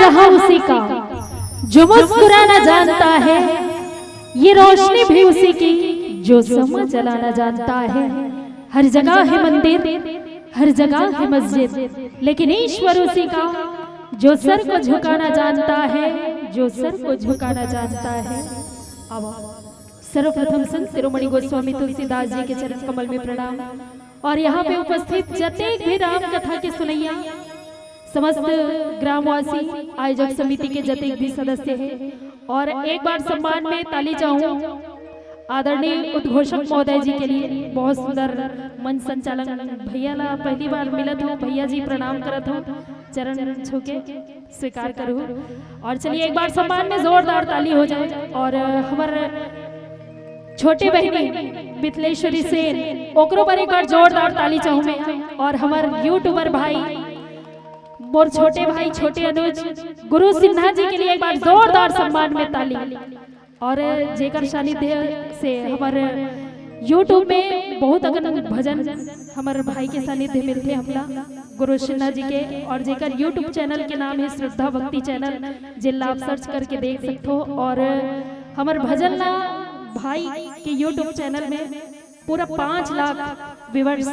जहां उसी का, जो मुस्कुराना जानता है। ये रोशनी भी उसी की, जो समा जलाना जानता है। हर जगह है मंदिर, हर जगह है मस्जिद, लेकिन ईश्वर उसी का, जो सर को झुकाना जानता है, जो सर को झुकाना जानता है। सर्वप्रथम संत शिरोमणि गोस्वामी तुलसीदास जी के चरण कमल में प्रणाम। और यहाँ पे उपस्थित जतेक भी राम कथा के सुनैया, समस्त ग्रामवासी, आयोजक समिति के जतेक भी सदस्य हैं, और एक बार सम्मान में ताली चाहूँ आदरणीय उद्घोषक महोदय जी के लिए। बहुत सुंदर मंच संचालन भैया ला पहली बार मिलत हो, भैया जी प्रणाम करत हो, चरण छू के स्वीकार करूँ। और चलिए एक बार सम्मान में जोरदार ताली हो जाए। और हमारे छोटे बहनी मिथिलेश्वरी सेन, ओकरो पर एक बार जोरदार ताली चाहूँ मैं। और हमारे यूट्यूबर भाई, मोर छोटे भाई छोटे अनुज गुरु सिन्हा जी के लिए एक बार जोरदार सम्मान में ताली। और जेकर सानिध्य से हमारे यूट्यूब में बहुत अगन भजन हमारे भाई के सानिध्य मिलते हमला गुरु सिन्हा जी के। और जेकर यूट्यूब चैनल के नाम है श्रद्धा भक्ति चैनल, जिला आप सर्च करके देख सकते हो। और हमारे भजन ना भाई के यूट्यूब चैनल में पूरा 5 लाख व्यूअर्स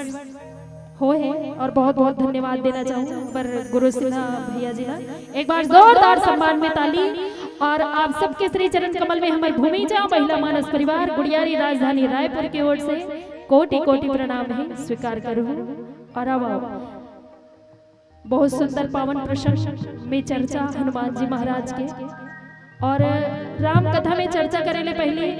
हो है। और बहुत बहुत धन्यवाद देना चाहूँ पर गुरु सिन्हा भैया जी का। एक बार जोरदार सम्मान में ताली। और आप सबके श्री चरण कमल में हमारे भूमिजा महिला मानस परिवार गुड़ियारी राजधानी रायपुर की ओर से कोटि कोटि प्रणाम है, स्वीकार करूँ। और अब बहुत सुंदर पावन प्रसंग में चर्चा हनुमान जी महाराज के। और राम कथा में चर्चा करे ले पहले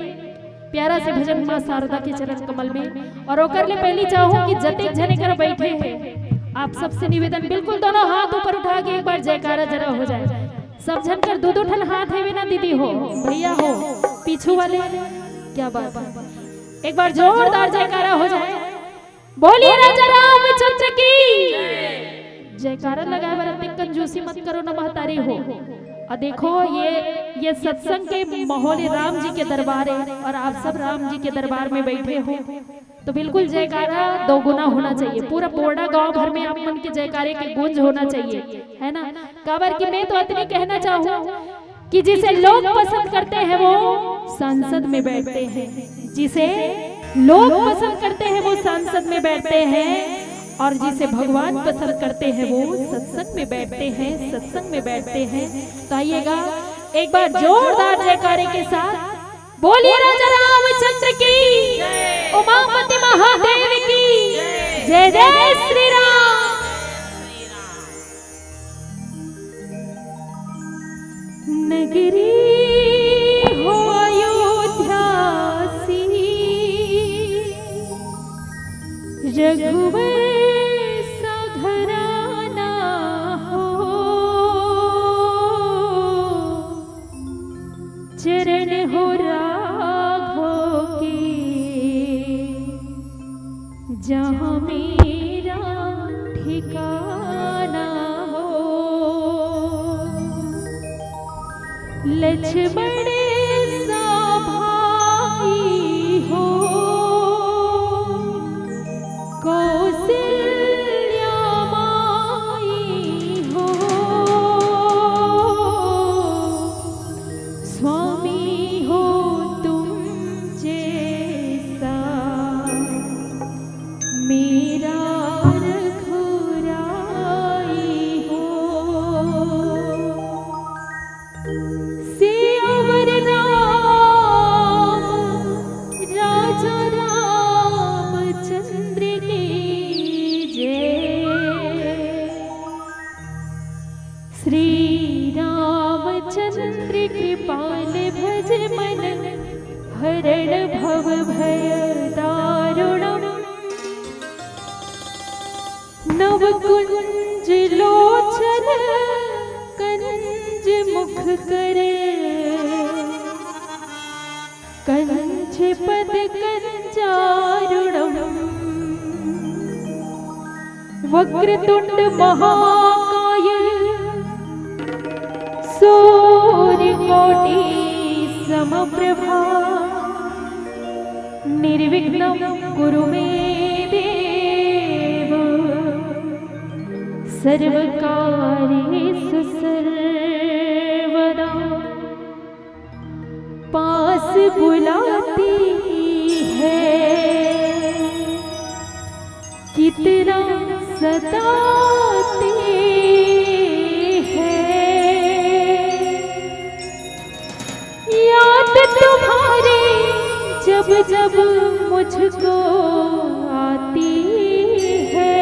प्यारा से भजन मां शारदा के चरण कमल में। और ओकर ले पहली चाहूँ कि जतेक जने कर बैठे हैं, आप सबसे निवेदन बिल्कुल दोनों हाथ ऊपर उठा के एक बार जयकारा जरा हो जाए। सब जन कर दो ठन हाथ है ना, दीदी हो भैया हो पीछू वाले, क्या बात है, एक बार जोरदार जयकारा हो जाए। बोलिए राजा रामचंद्र की जयकारा लगाए बरते कंजूसी मत करो ना महतारी हो। और देखो ये सत्संग के माहौल राम जी के दरबार है, और आप सब राम जी के दरबार में बैठे हो, तो बिल्कुल जयकारा 2 गुना होना चाहिए। पूरा पोरडा गांव भर में आप मन के जयकारे के गूंज होना चाहिए, है ना। काबर कि मैं तो इतनी कहना चाहूँ कि जिसे लोग पसंद करते हैं वो संसद में बैठते हैं, जिसे लोग पसंद करते हैं वो संसद में बैठते हैं, और जिसे भगवान पसंद करते हैं वो सत्संग में बैठते हैं, सत्संग में बैठते हैं। तो आइएगा एक बार जोरदार जयकारे के साथ बोलिए राजा रामचंद्र की, उमापति महादेव की जय, जय श्री राम। नगरी हो अयोध्या सी, रघुवर सा घराना हो, चरण हो राघव के, जहाँ मेरा ठिकाना हो। लक्ष्मण सा भाई हो, कौशल्या माई हो, स्वामी हो तुम जैसा मेरा रघुराई हो। सियावर राम राजा रामचंद्र की जय। श्री रामचंद्र कृपाल भज मन, हरण भव भय दारुणम। नव कुंज लोचन कंज मुख करे, कंज पद कंजारुणम। वक्रतुंड महाकाय, सूर्यकोटि समप्रभा। निर्विघ्नं कुरु मे देव, सर्वकार्येषु सर्वदा। बुलाती है, कितना सताती है। याद तुम्हारी जब जब मुझको आती है,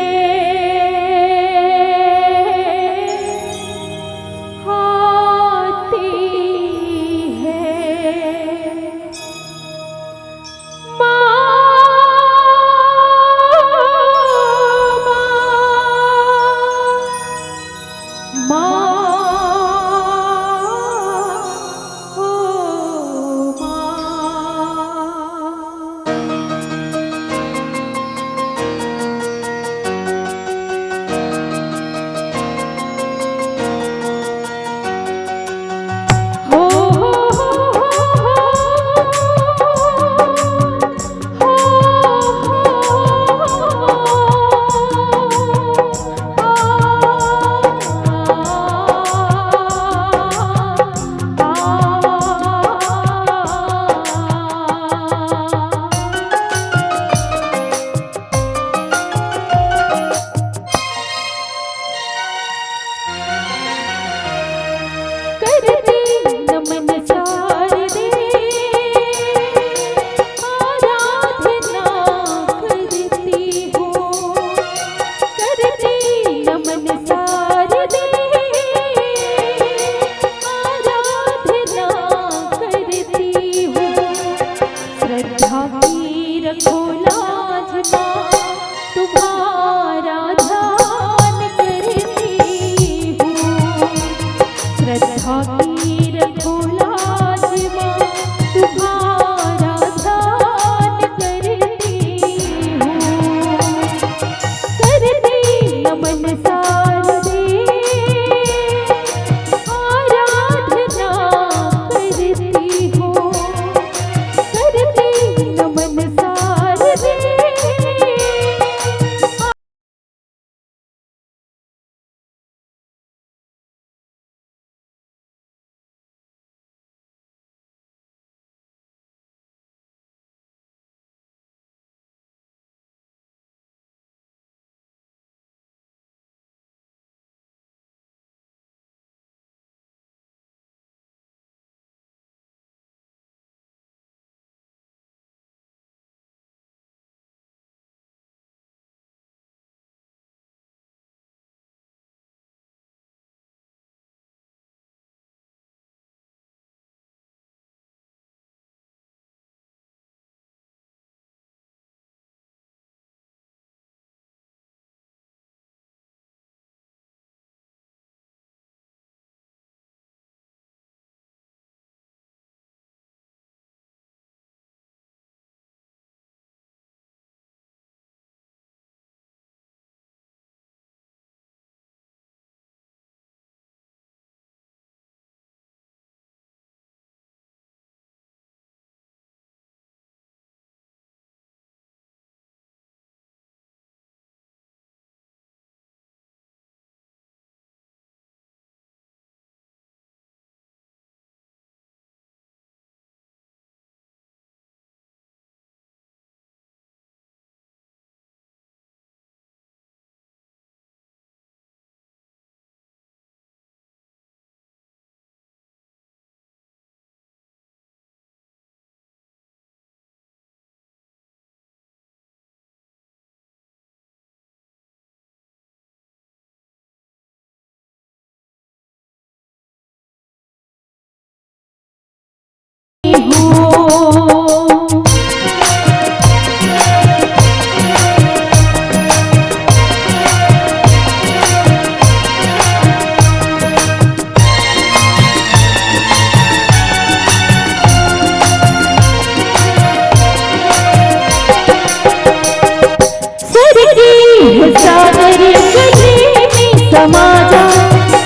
समाजा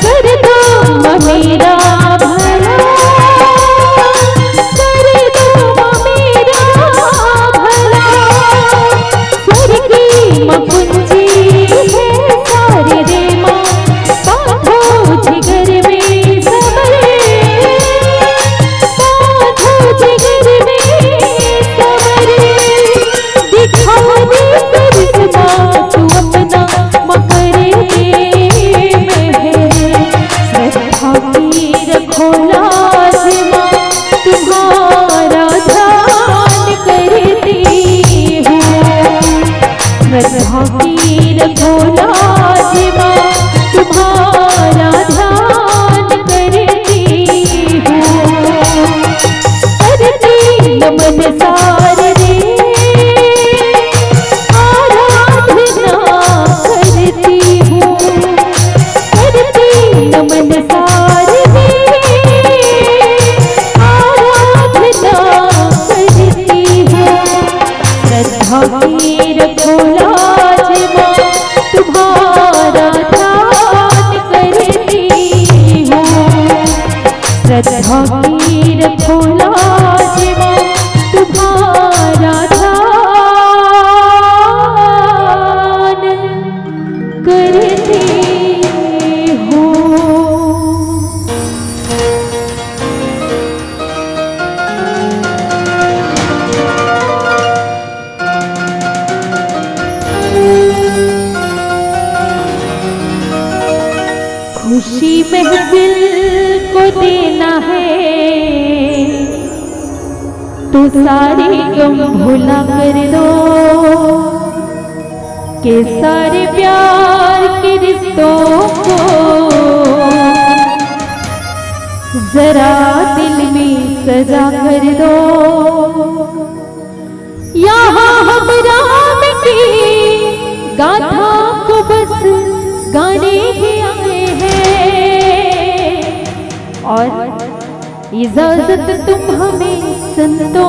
कर दो मेरा भला, कर महफिल को देना है तो सारे गम भुला कर दो के सारे प्यार के रिश्तों को जरा दिल में सजा कर दो। यहाँ हम राम की गाथा को बस गाने ही आए हैं और इजाजत तुम हमें संतो,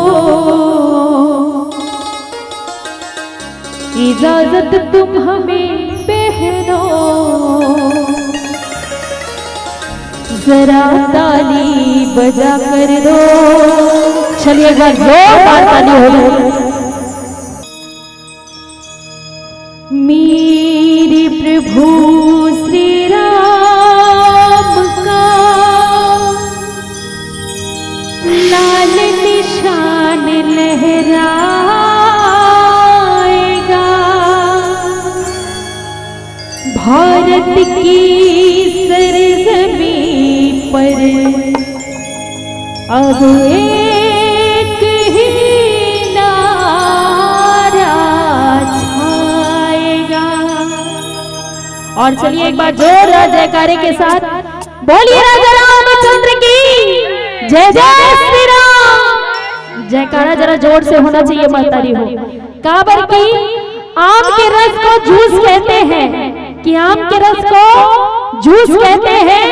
इजाजत तुम हमें पहनो, जरा ताली बजा कर दो। चलिए एक बार जोरदार ताली हो। मेरे प्रभु श्री राम का लाल निशान लहराएगा, भारत की सरजमीं पर अब एक ही नारा छाएगा। और चलिए एक बार जोरदार जयकारे के साथ बोलिए राजा रामचंद्र की जय जय श्री राम। जयकारा जरा जोर से होना चाहिए, महतारी हो। काबर की आम के रस को जूस कहते हैं, कि आम के रस को जूस कहते हैं,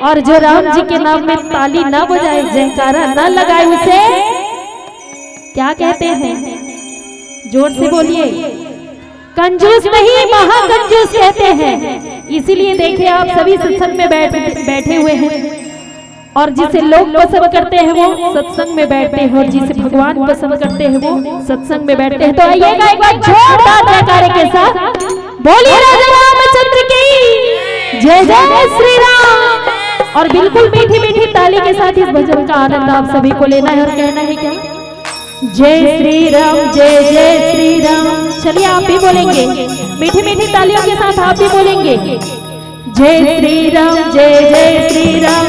और जो राम जी के नाम में ताली ना बजाए, जयकारा ना लगाए, उसे क्या कहते हैं? जोर से बोलिए। कंजूस नहीं, महाकंजूस कहते हैं। इसीलिए देखिए आप सभी सत्संग में बैठे हुए हैं, और जिसे लोग पसंद करते हैं वो सत्संग में बैठते हैं, और जिसे भगवान पसंद करते हैं वो सत्संग में बैठते हैं। तो आइएगा एक बार जोरदार जयकारे के साथ बोलिए राजा रामचंद्र की जय जय श्री राम। और बिल्कुल मीठी मीठी ताली के साथ इस भजन का आनंद आप सभी को लेना है और कहना है क्या? जय श्री राम, जय जय श्री राम। चलिए आप भी बोलेंगे, मीठी मीठी तालियों के साथ आप भी बोलेंगे। जय श्री राम, जय जय श्री राम,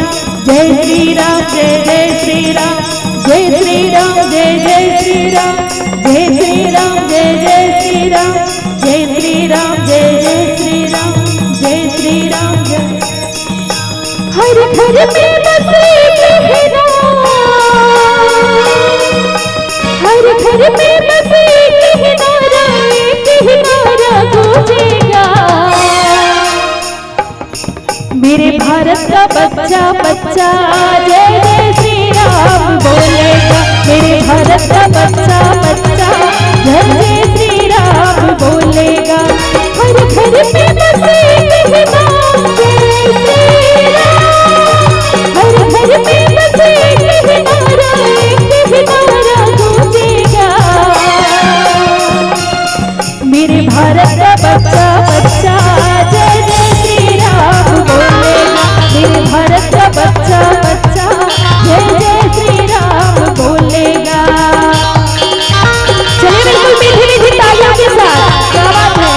जय श्री राम, जय जय श्री राम, जय श्री राम, जय जय श्री राम, जय श्री राम, जय जय श्री राम, जय श्री राम, जय जय श्री राम, जय श्री राम, जय। हर घर में बसे कहना, हर घर में बसे कहना, कहना गूंजेगा। मेरे भारत का बच्चा बच्चा जय जय श्री राम बोलेगा। मेरे भारत का बच्चा बच्चा जय जय श्री राम बोलेगा। हर घर में बसे कहना जय श्री राम, हर घर में बसे कहना कहना गूंजेगा। मेरे भारत का बच्चा बच्चा जय जय श्री राम बोलेगा। मेरे भारत का बच्चा बच्चा जय जय श्री राम बोलेगा। चलिए बिल्कुल मीठी मीठी तालियों के साथ, क्या बात है।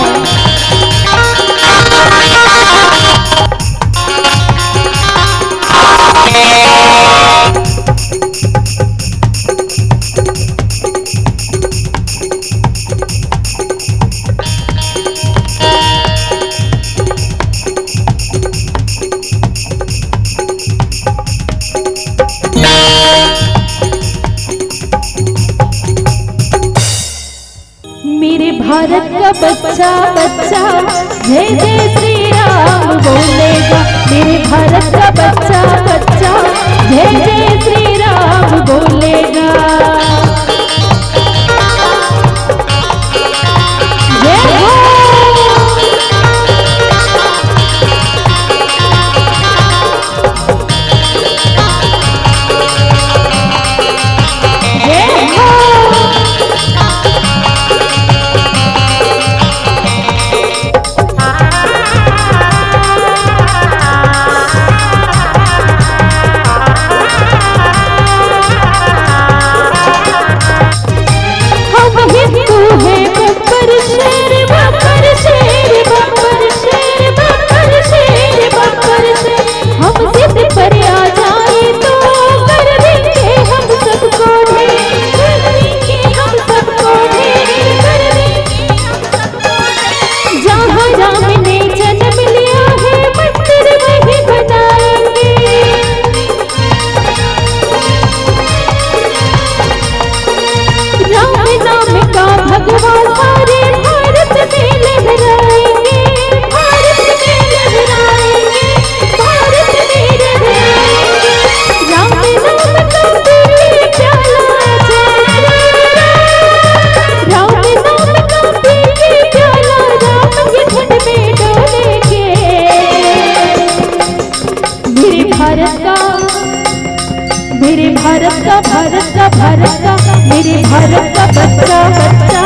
मेरे भारत का बच्चा बच्चा जय जय श्री राम बोलेगा। मेरे भारत का बच्चा बच्चा जय जय श्री राम बोलेगा। जय हो। भगवा सारे भारत में लहराएंगे, भारत में लहराएंगे, भारत में लहराएंगे। राम नाम का पीके प्याला जय राम, राम नाम का पीके प्याला राम के धुन में डोलेंगे। मेरे भारत का, मेरे भारत का, भारत का, भारत का, मेरे भारत का बच्चा बच्चा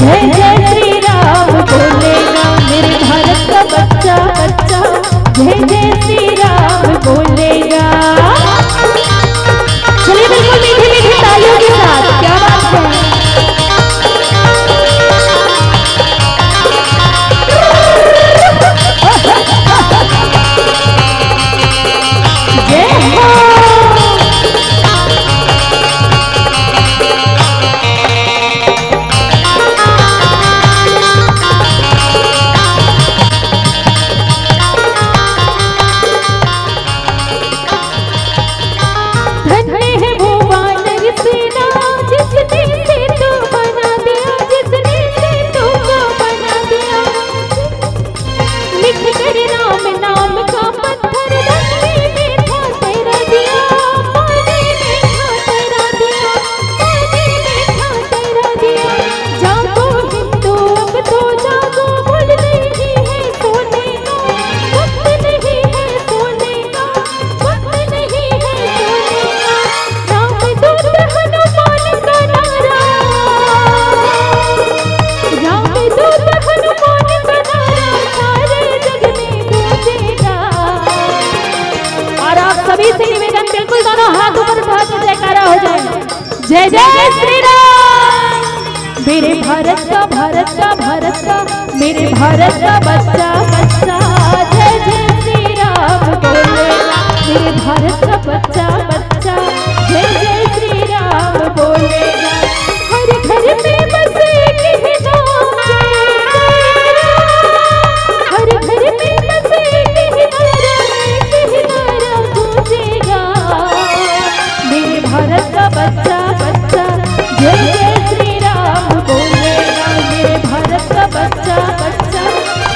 जय जय श्री राम बोलेगा। मेरे भारत का बच्चा बच्चा जय जय श्री राम बोलेगा। चलिए बिल्कुल मीठी मीठी तालियों के साथ, क्या बात है। जय हो। जय जय श्री राम। मेरे भारत का, भारत का, भारत का, मेरे भारत का बच्चा बच्चा जय जय श्री राम बोलेगा। मेरे भारत का बच्चा बच्चा जय जय श्री राम बोलेगा। हर घर में बसेगी नाम जय राम, हर घर में बसेगी नारा गूंजेगा। मेरे भारत का बच्चा बच्चा जय जय श्री राम बोलेगा। मेरे भारत का बच्चा बच्चा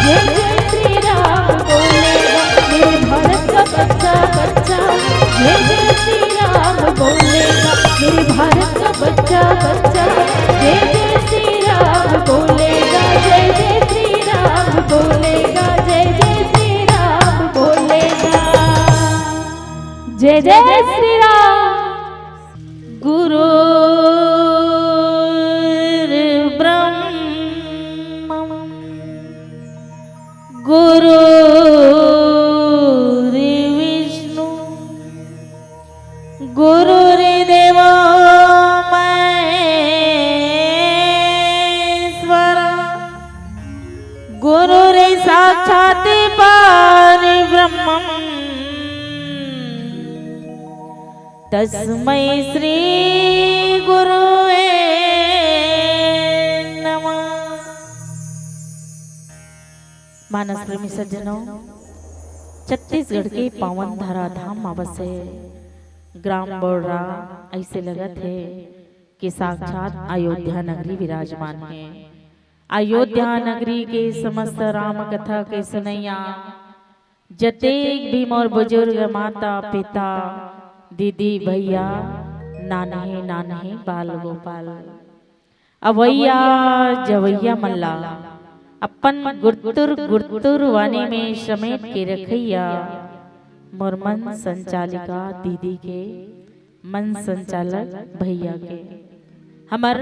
जय जय श्री राम बोलेगा। मेरे भारत का बच्चा बच्चा जय जय श्री राम बोलेगा। मेरे भारत का बच्चा बच्चा जय जय श्री राम बोलेगा। जय जय श्री राम बोलेगा। जय जय श्री राम बोलेगा। जय जय श्री राम। गुरु गुरु विष्णु गुरु देवो महेश्वर गुरु साक्षात् परब्रह्म तस्मै श्री गुरुवे नमः। मानस प्रेमी सज्जनों, छत्तीसगढ़ के पावन धारा धाम बसे ग्राम बोर्डा ऐसे लगत है कि साक्षात अयोध्या नगरी विराजमान है। अयोध्या नगरी के समस्त राम कथा के सुनैया जतेक भी मोर बुजुर्ग माता पिता दीदी भैया नानहे नानहे बाल गोपाल अवैया जवैया मल्ला अपन गुरतुर गुरतुर वाणी में समेट के रखैया मोर मन संचालिका दीदी के मन संचालक भैया के हमर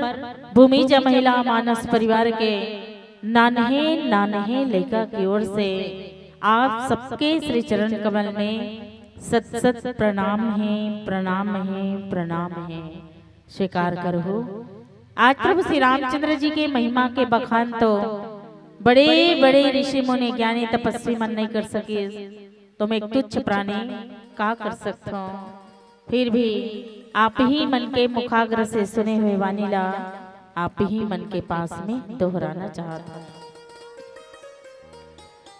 भूमिजा महिला मानस परिवार के नानहे नानहे लड़का की ओर से आप सबके श्री चरण कमल में सत सत प्रणाम है, प्रणाम है, प्रणाम है, स्वीकार करो। आज प्रभु श्री रामचंद्र जी के महिमा के बखान तो बड़े बड़े ऋषि मुनि ज्ञानी तपस्वी मन नहीं कर सके, तुम एक तुच्छ प्राणी का कर सकते हो। फिर भी आप ही मन के मुखाग्र से सुने हुए वानीला आप ही मन के पास में दोहराना चाहता।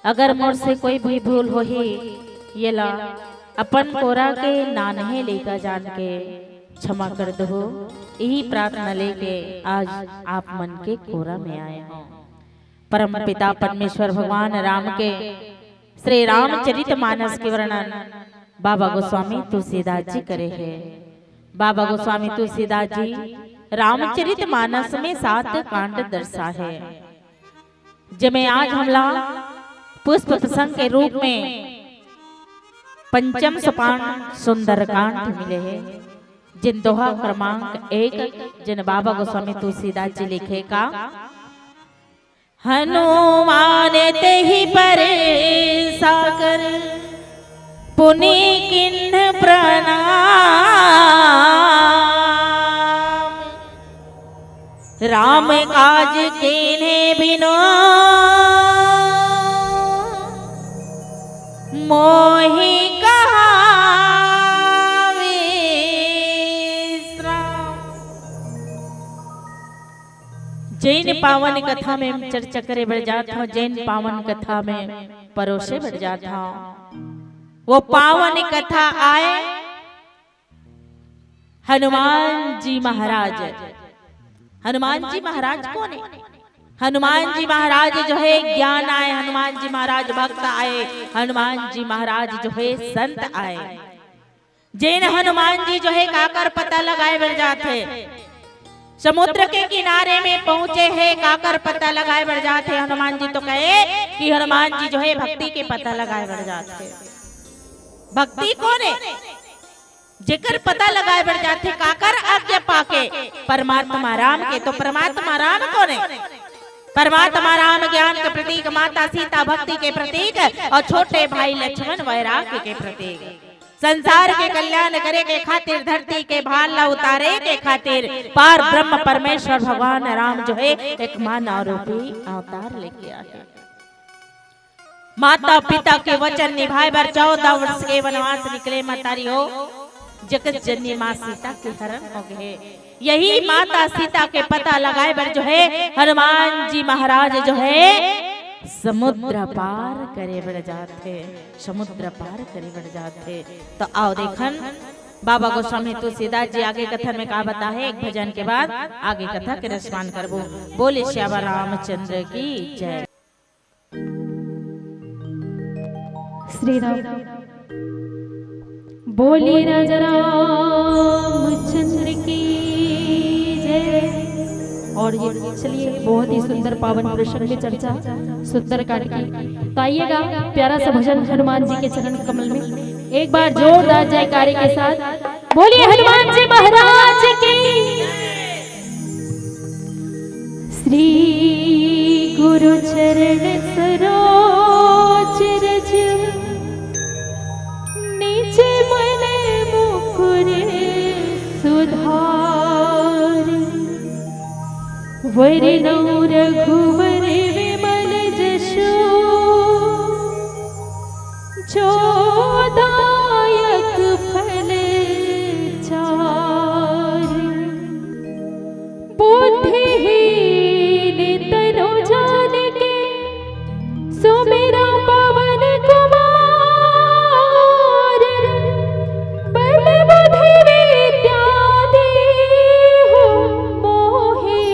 अगर मोर से कोई भी भूल हो ही ये ला अपन कोरा के नानहे लेकर जान के क्षमा कर दो। यही प्रार्थना लेके आज आप मन के कोरा में आए हैं। परम पिता परमेश्वर भगवान राम के श्री रामचरित मानस के वर्णन बाबा गोस्वामी तुलसीदास जी करे हैं। बाबा गोस्वामी तुलसीदास जी रामचरित मानस में 7 कांड दर्शा है, जिनमें आज हमला पुष्प प्रसंग के रूप में पंचम सोपान सुंदरकांड मिले हैं, जिन दोहा क्रमांक 1 जिन बाबा गोस्वामी तुलसीदास जी लिखे का हनुमान ते ही पर सागर पुनि किन्ह प्रणाम, राम काज कीन्हे बिनु मोहि कहा जैन पावन कथा में चर्चा करे बढ़ जाता हूँ। जैन पावन कथा में परोसे बढ़ जाता हूँ। वो पावन कथा आए हनुमान जी महाराज। हनुमान जी महाराज कौन है? हनुमान जी महाराज जो है ज्ञान आए, हनुमान जी महाराज भक्त आए, हनुमान जी महाराज जो है संत आए। जैन हनुमान जी जो है काकर पता लगाए बढ़ जाते, समुद्र के किनारे में पहुंचे हैं, काकर पता लगाए बढ़ जाते। हनुमान जी तो कहे कि हनुमान जी जो है भक्ति के पता लगाए बढ़ जाते। भक्ति कौन है? जेकर पता लगाए बढ़ जाते काकर आज्ञा पाके परमात्मा राम के। तो परमात्मा राम कौन है? परमात्मा राम ज्ञान के प्रतीक, माता सीता भक्ति के प्रतीक और छोटे भाई लक्ष्मण वैराग्य के प्रतीक। संसार के कल्याण करे के खातिर, धरती के भार ला उतारे के खातिर पार ब्रह्म परमेश्वर भगवान राम जो है एक मानव रूपी अवतार लेके आए। माता पिता के वचन निभाए बर 14 वर्ष के वनवास निकले मतारी हो। जगत जननी माँ सीता के हरण हो गए। यही माता सीता के पता लगाए बर जो है हनुमान जी महाराज जो है समुद्र पार करे बढ़ जाते, समुद्र पार करे बढ़ जाते। तो आओ देखन बाबा गोस्वामी तुलसीदास जी आगे कथा में का बता है। एक भजन के बाद आगे कथा के रसपान करबो। बोले श्यामा रामचंद्र की जय। श्री राम बोले राजा रामचंद्र की जय। और ये चलिए बहुत ही सुंदर पावन प्रसंग में चर्चा सुंदरकांड की। तो आइएगा प्यारा सा भजन हनुमान जी के चरण कमल में एक बार जोरदार जयकारे के साथ बोलिए हनुमान जी महाराज की। श्री गुरु चरण सरोज रज नीचे मन मुकुर सुधार, वरनौ रघुवर विमल जशो जो दायक फल चार, बुद्धिहीन तनु जानिके सुमिरा पवन कुमार, बल बुद्धि विद्या देहु मोहि,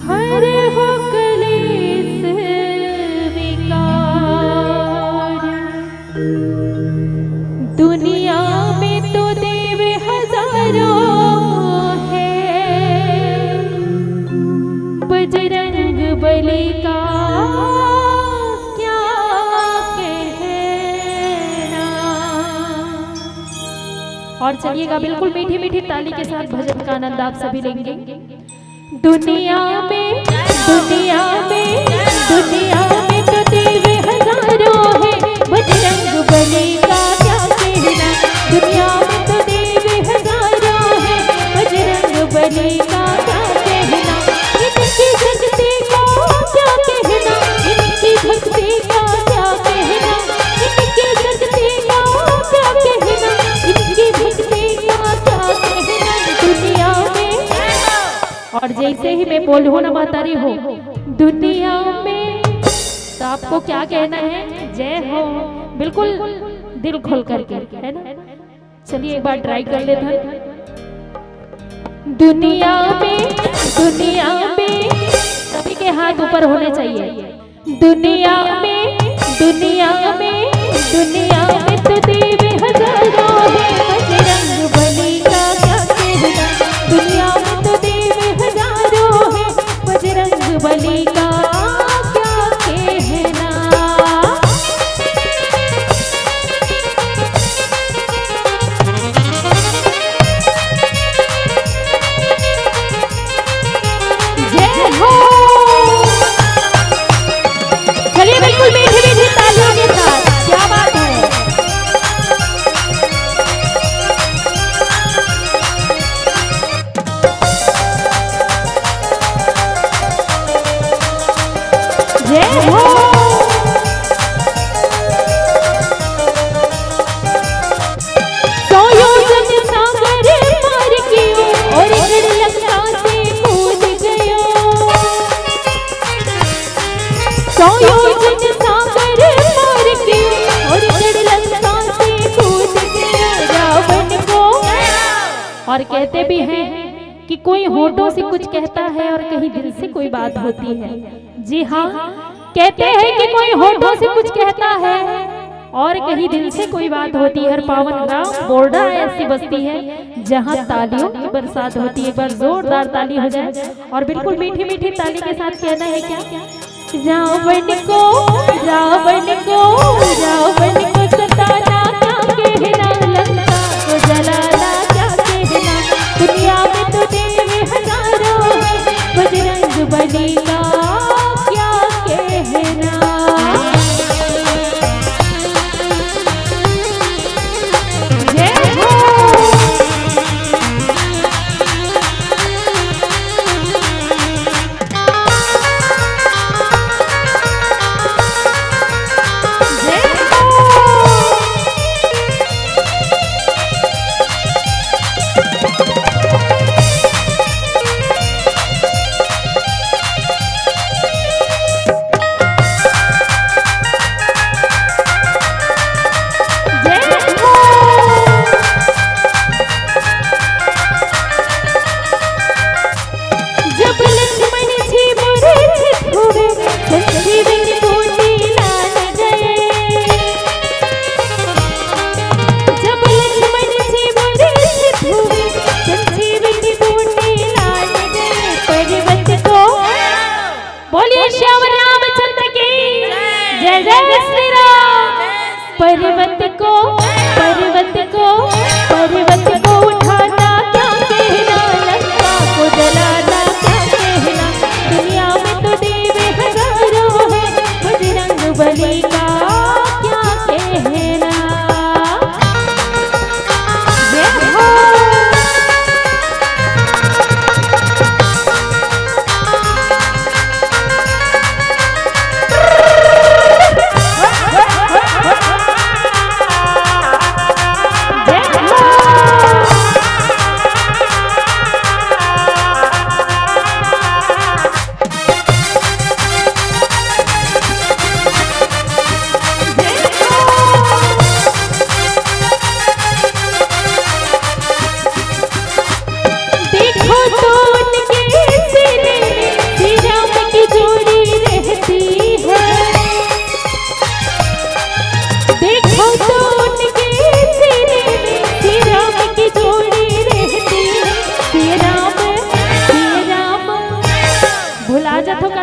हरहु क्लेश विकार। दुनिया में तो देव हजारों है, बजरंग बली का क्या कहना। और चलिएगा बिल्कुल मीठी मीठी ताली के साथ भजन का आनंद आप सभी लेंगे। दुनिया में तो देव हजारों है, बजरंग बली का क्या कहना। दुनिया में तो देव हजारों है, बजरंग बली का क्या कहना। इनकी भक्ति का क्या कहना, इनकी भक्ति का क्या कहना, इनकी भक्ति का क्या कहना, इनकी भक्ति का क्या कहना। दुनिया में और जैसे ही मैं बोलूँ ना मातारी हो दुनिया में, तो आपको क्या कहना है? जय हो, बिल्कुल दिल खोल करके, है ना। चलिए एक बार ट्राई कर लेते हैं। दुनिया में सभी के हाथ ऊपर होने चाहिए। दुनिया में तो देव हजारों है, बजरंग बली का क्या कहना। दुनिया में तो देव हजारों है, बजरंग बली का क्या कहना। जय हो। चलिए बिल्कुल मीठी मीठी तालियों के साथ, क्या बात है। जय हो। सोयोजन सागर पार कियो और लंका से कूद गयो। सोयोजन सागर पार कियो और लंका से कूद गयो रावण को। और कहते भी हैं कि कोई होठों से कुछ कहता है और कहीं दिल से कोई बात होती है। जी हाँ, कहते हैं कि कोई होठों से कुछ कहता है और कहीं दिल से कोई बात होती है। हर पावन ग्राम बोर्डा ऐसी बस्ती है जहाँ तालियों की बरसात होती है। एक बार जोरदार ताली हो जाए और बिल्कुल मीठी मीठी ताली के साथ कहना है क्या। रावण को सताना क्या कहना, लंका को जलाना क्या कहना। दुनिया में तो देव हजारों है, बजरंग बली का क्या कहना। जय हो। बोलिए श्याम रामचंद्र की जय। जय श्री राम। पर्वत को उठाना क्या कहना, लंका को जलाना क्या कहना। दुनिया में तो देव हजारों है, बजरंग बली का क्या कहना। जय हो।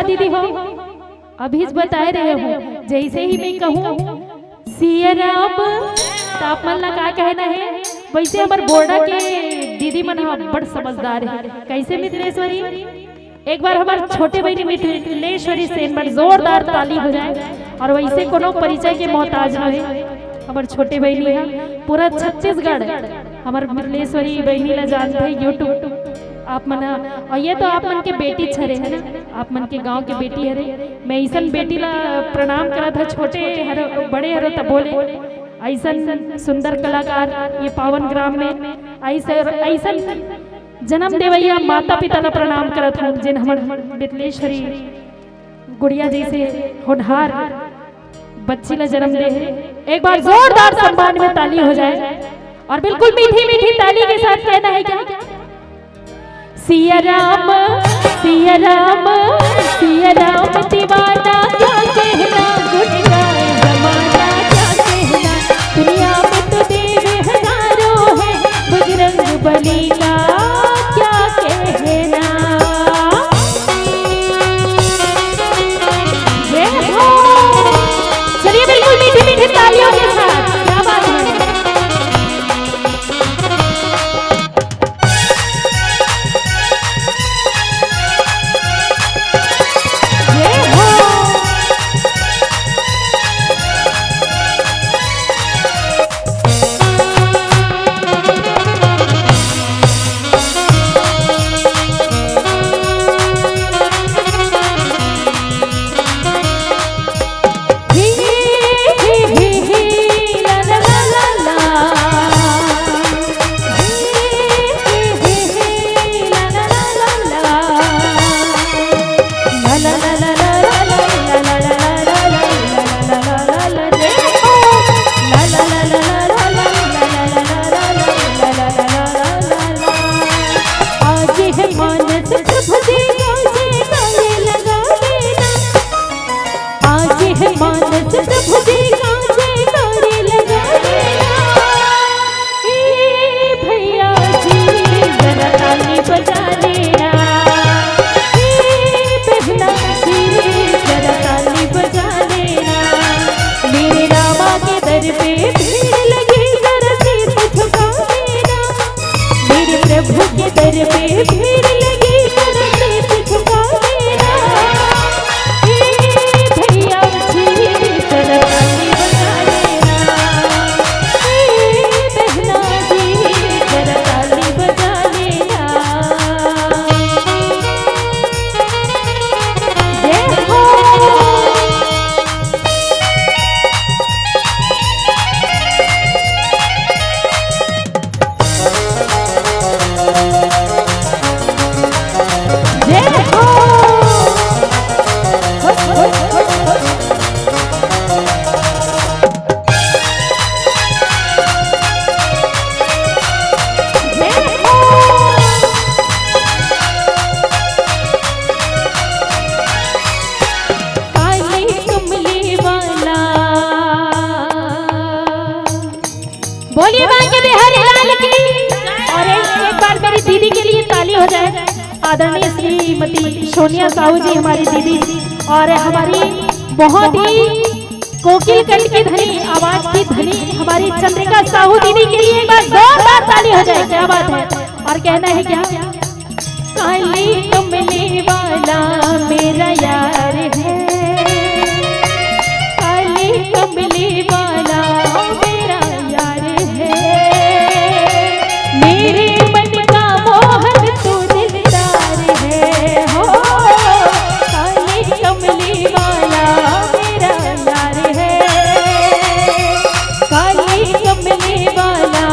दीदी हो अभी बताए रहे हो। जैसे ही मैं कहूँ सिया राम तो आप मन का कहना है। वैसे हमारे बोर्डा के दीदी मन बड़ समझदार है। कैसे मिथिलेश्वरी, एक बार हमारे छोटे बहनी मिथिलेश्वरी से एक बार जोरदार ताली हो जाए। और वैसे कोनो परिचय के मोहताज न है, हमारे छोटे बहनी है पूरा छत्तीसगढ़ हमारे मिथिलेश्वरी बहनी ला जानते हैं यूट्यूब आप मन। और ये तो आप मन के बेटी छरे है ना, आप मन के गांव के बेटी हरे। मैं ऐसन बेटी ला प्रणाम करा था, छोटे हरो बड़े हरो तब बोले ऐसन सुंदर कलाकार ये पावन ग्राम में ऐसन जन्म देवैया माता पिता ला प्रणाम करत हूँ जिन हमर मिथिलेश्वरी गुड़िया जैसे होनहार बच्ची ला जन्म दे है। एक बार जोरदार सम्मान में ताली हो जाए। और बिल्कुल मीठी मीठी ताली के साथ कहना है क्या? सिया राम सिया राम सिया राम दीवाना क्या कहना, गुण गाए जमाना क्या कहना, दुनिया में तो देव हजारों है, बजरंग बली का क्या कहना। जय हो। चलिए बिल्कुल मीठी मीठी तालियों के साथ, क्या बात है। बोलिए बांके बिहारी लाल की। और एक बार मेरी दीदी के लिए ताली हो जाए। आदरणीय श्रीमती सोनिया साहू जी हमारी दीदी, और हमारी बहुत ही कोकिल कंठ की धनी आवाज की धनी हमारी चंद्रिका साहू दीदी के लिए एक बार जोरदार ताली हो जाए। क्या बात है। और कहना है क्या? काली कमली वाला मेरा यार है, काली कमली वाला मेरा यार है, मेरे मन का मोहन तू दिलदार है। हो काली कमली वाला मेरा यार है, काली कमली वाला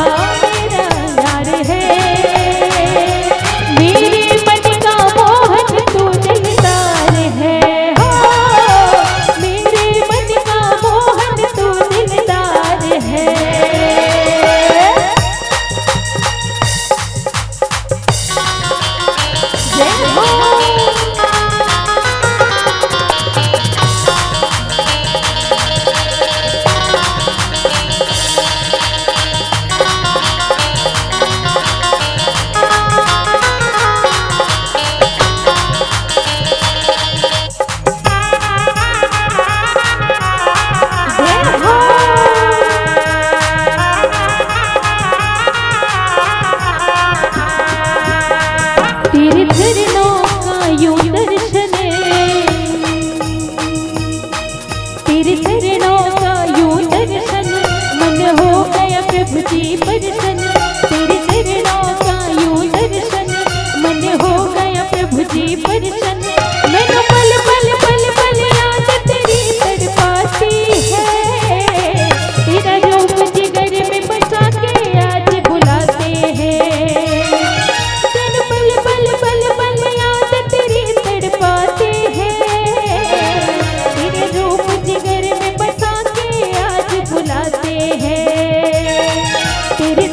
मेरा यार है, मेरे मन का मोहन तू दिलदार है। हो मेरे मन का मोहन तू दिलदार है। जय हो। तेरे चरणों का यूं दर्शन, तेरे चरणों का यूं दर्शन, मन हो गया प्रभु जी प्रसन्न। तेरे चरणों का यूं दर्शन, मन हो गया प्रभु जी प्रसन्न। मैंने पल पल पल पल याद तेरी तड़पाती है, तेरा रूप जिगर में बसा के आज बुलाते हैं। पल पल पल पल याद तेरी तड़पाते हैं, तेरे रूप जिगर में बसा के आज बुलाते हैं। तेरे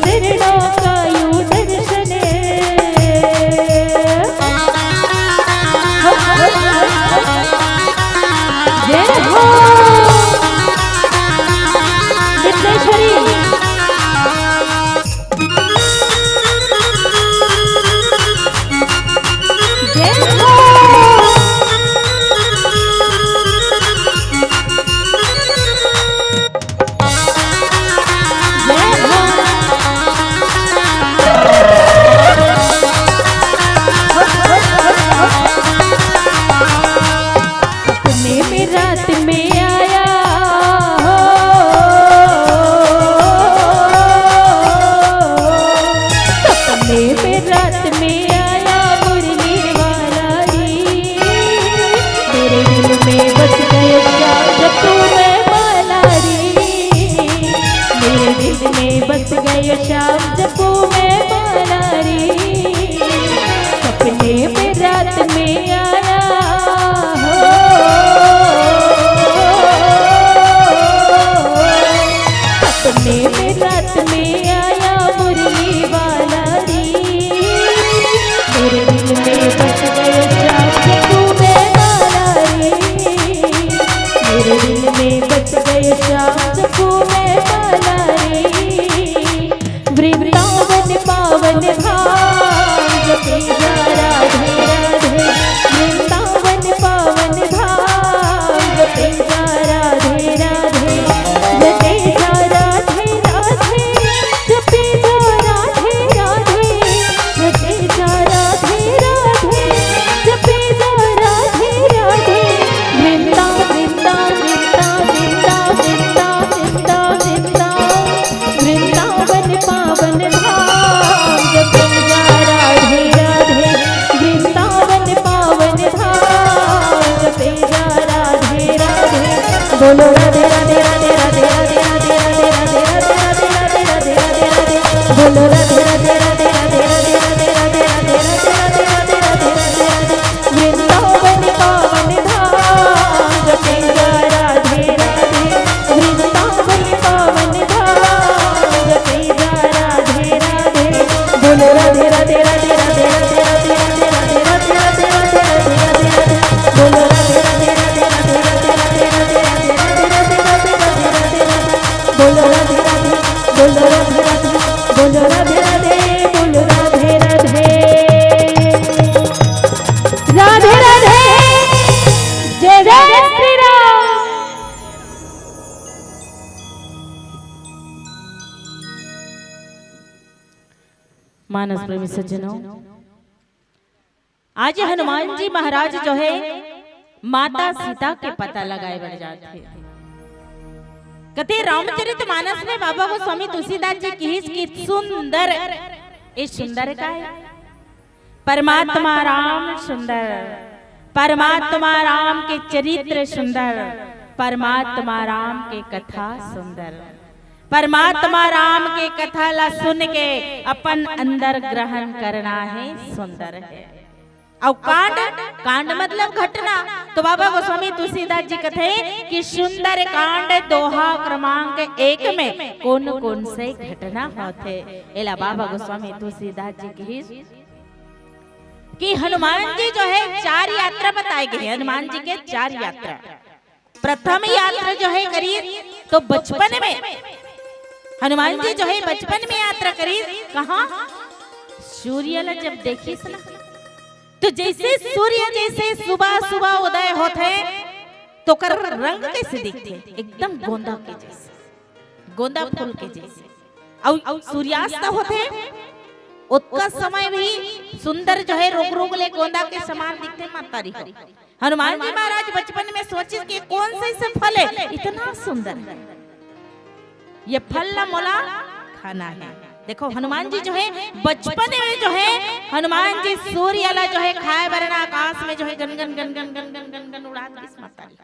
मानस प्रेमी सज्जनों, आज हनुमान जी महाराज जो है माता सीता के पता लगाए बढ़ जाते। कथे रामचरित मानस में बाबा गोस्वामी तुलसीदास जी की सुंदर, इस सुंदर का है परमात्मा राम सुंदर, परमात्मा राम के चरित्र सुंदर, परमात्मा राम के कथा सुंदर, परमात्मा राम के कथा ला सुन के अपन अंदर ग्रहण करना है सुंदर है। और कांड, कांड मतलब घटना। तो बाबा गोस्वामी तुलसीदास जी कहते हैं कि सुंदर कांड दोहा क्रमांक 1 में कौन कौन से घटना होते। एला बाबा गोस्वामी तुलसीदास जी की कि हनुमान जी जो है 4 यात्रा बताए गए। हनुमान जी के 4 यात्रा। प्रथम यात्रा जो है करी तो बचपन में, हनुमान जी जो है बचपन में यात्रा करी। कहाँ? सूर्य जब देखी ना, तो जैसे सूर्य जैसे सुबह सुबह उदय होते तो कर रंग कैसे दिखते? एकदम गोंदा के जैसे, गोंदा फूल के जैसे। और सूर्यास्त होते उसका समय भी सुंदर जो है रोग रोग ले गोंदा के समान दिखते मातारी हो। हनुमान जी महाराज बचपन में सोचे कि कौन से फल है इतना सुंदर है, ये फल ला मोला खाना है। देखो हनुमान जी जो है बचपन में जो है हनुमान जी सूर्य ला जो है खाए बरना आकाश में जो है गन गन गन गन गन गन गन गन उड़ा किस मातारी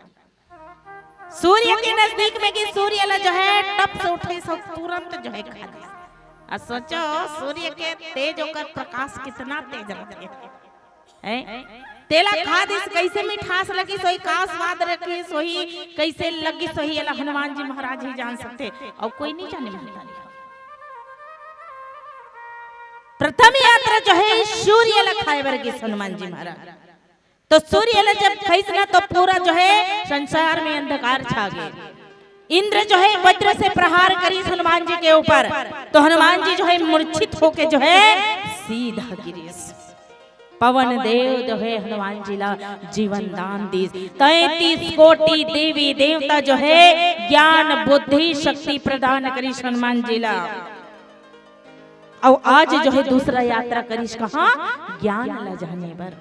सूर्य के नजदीक में कि सूर्य ला जो है टप से उठे सब तुरंत जो है खा दे। और सोचो सूर्य के तेज होकर प्रकाश कितना तेज रहते हैं। तेला खाद इस कैसे मिठास लगी सोई का स्वाद रखी सोही कैसे लगी सोही अला हनुमान जी महाराज ही जान सकते और कोई नहीं जाने महाराज। प्रथम यात्रा जो है सूर्य ला खाए वर्गी हनुमान जी महाराज। तो सूर्य ला जब खाइसना तो पूरा जो है संसार में अंधकार छा गए। इंद्र जो है वज्र से प्रहार करी हनुमान जी के ऊपर, तो हनुमान जी जो है मूर्छित होके जो है सीधा गिरे। पवन देव जो है हनुमान जी ला जीवन दान दी। 33 कोटि देवी देवता जो है ज्ञान बुद्धि शक्ति प्रदान करी हनुमान जी ला। और आज जो है दूसरा यात्रा करीश कहाँ? ज्ञान ला जाने पर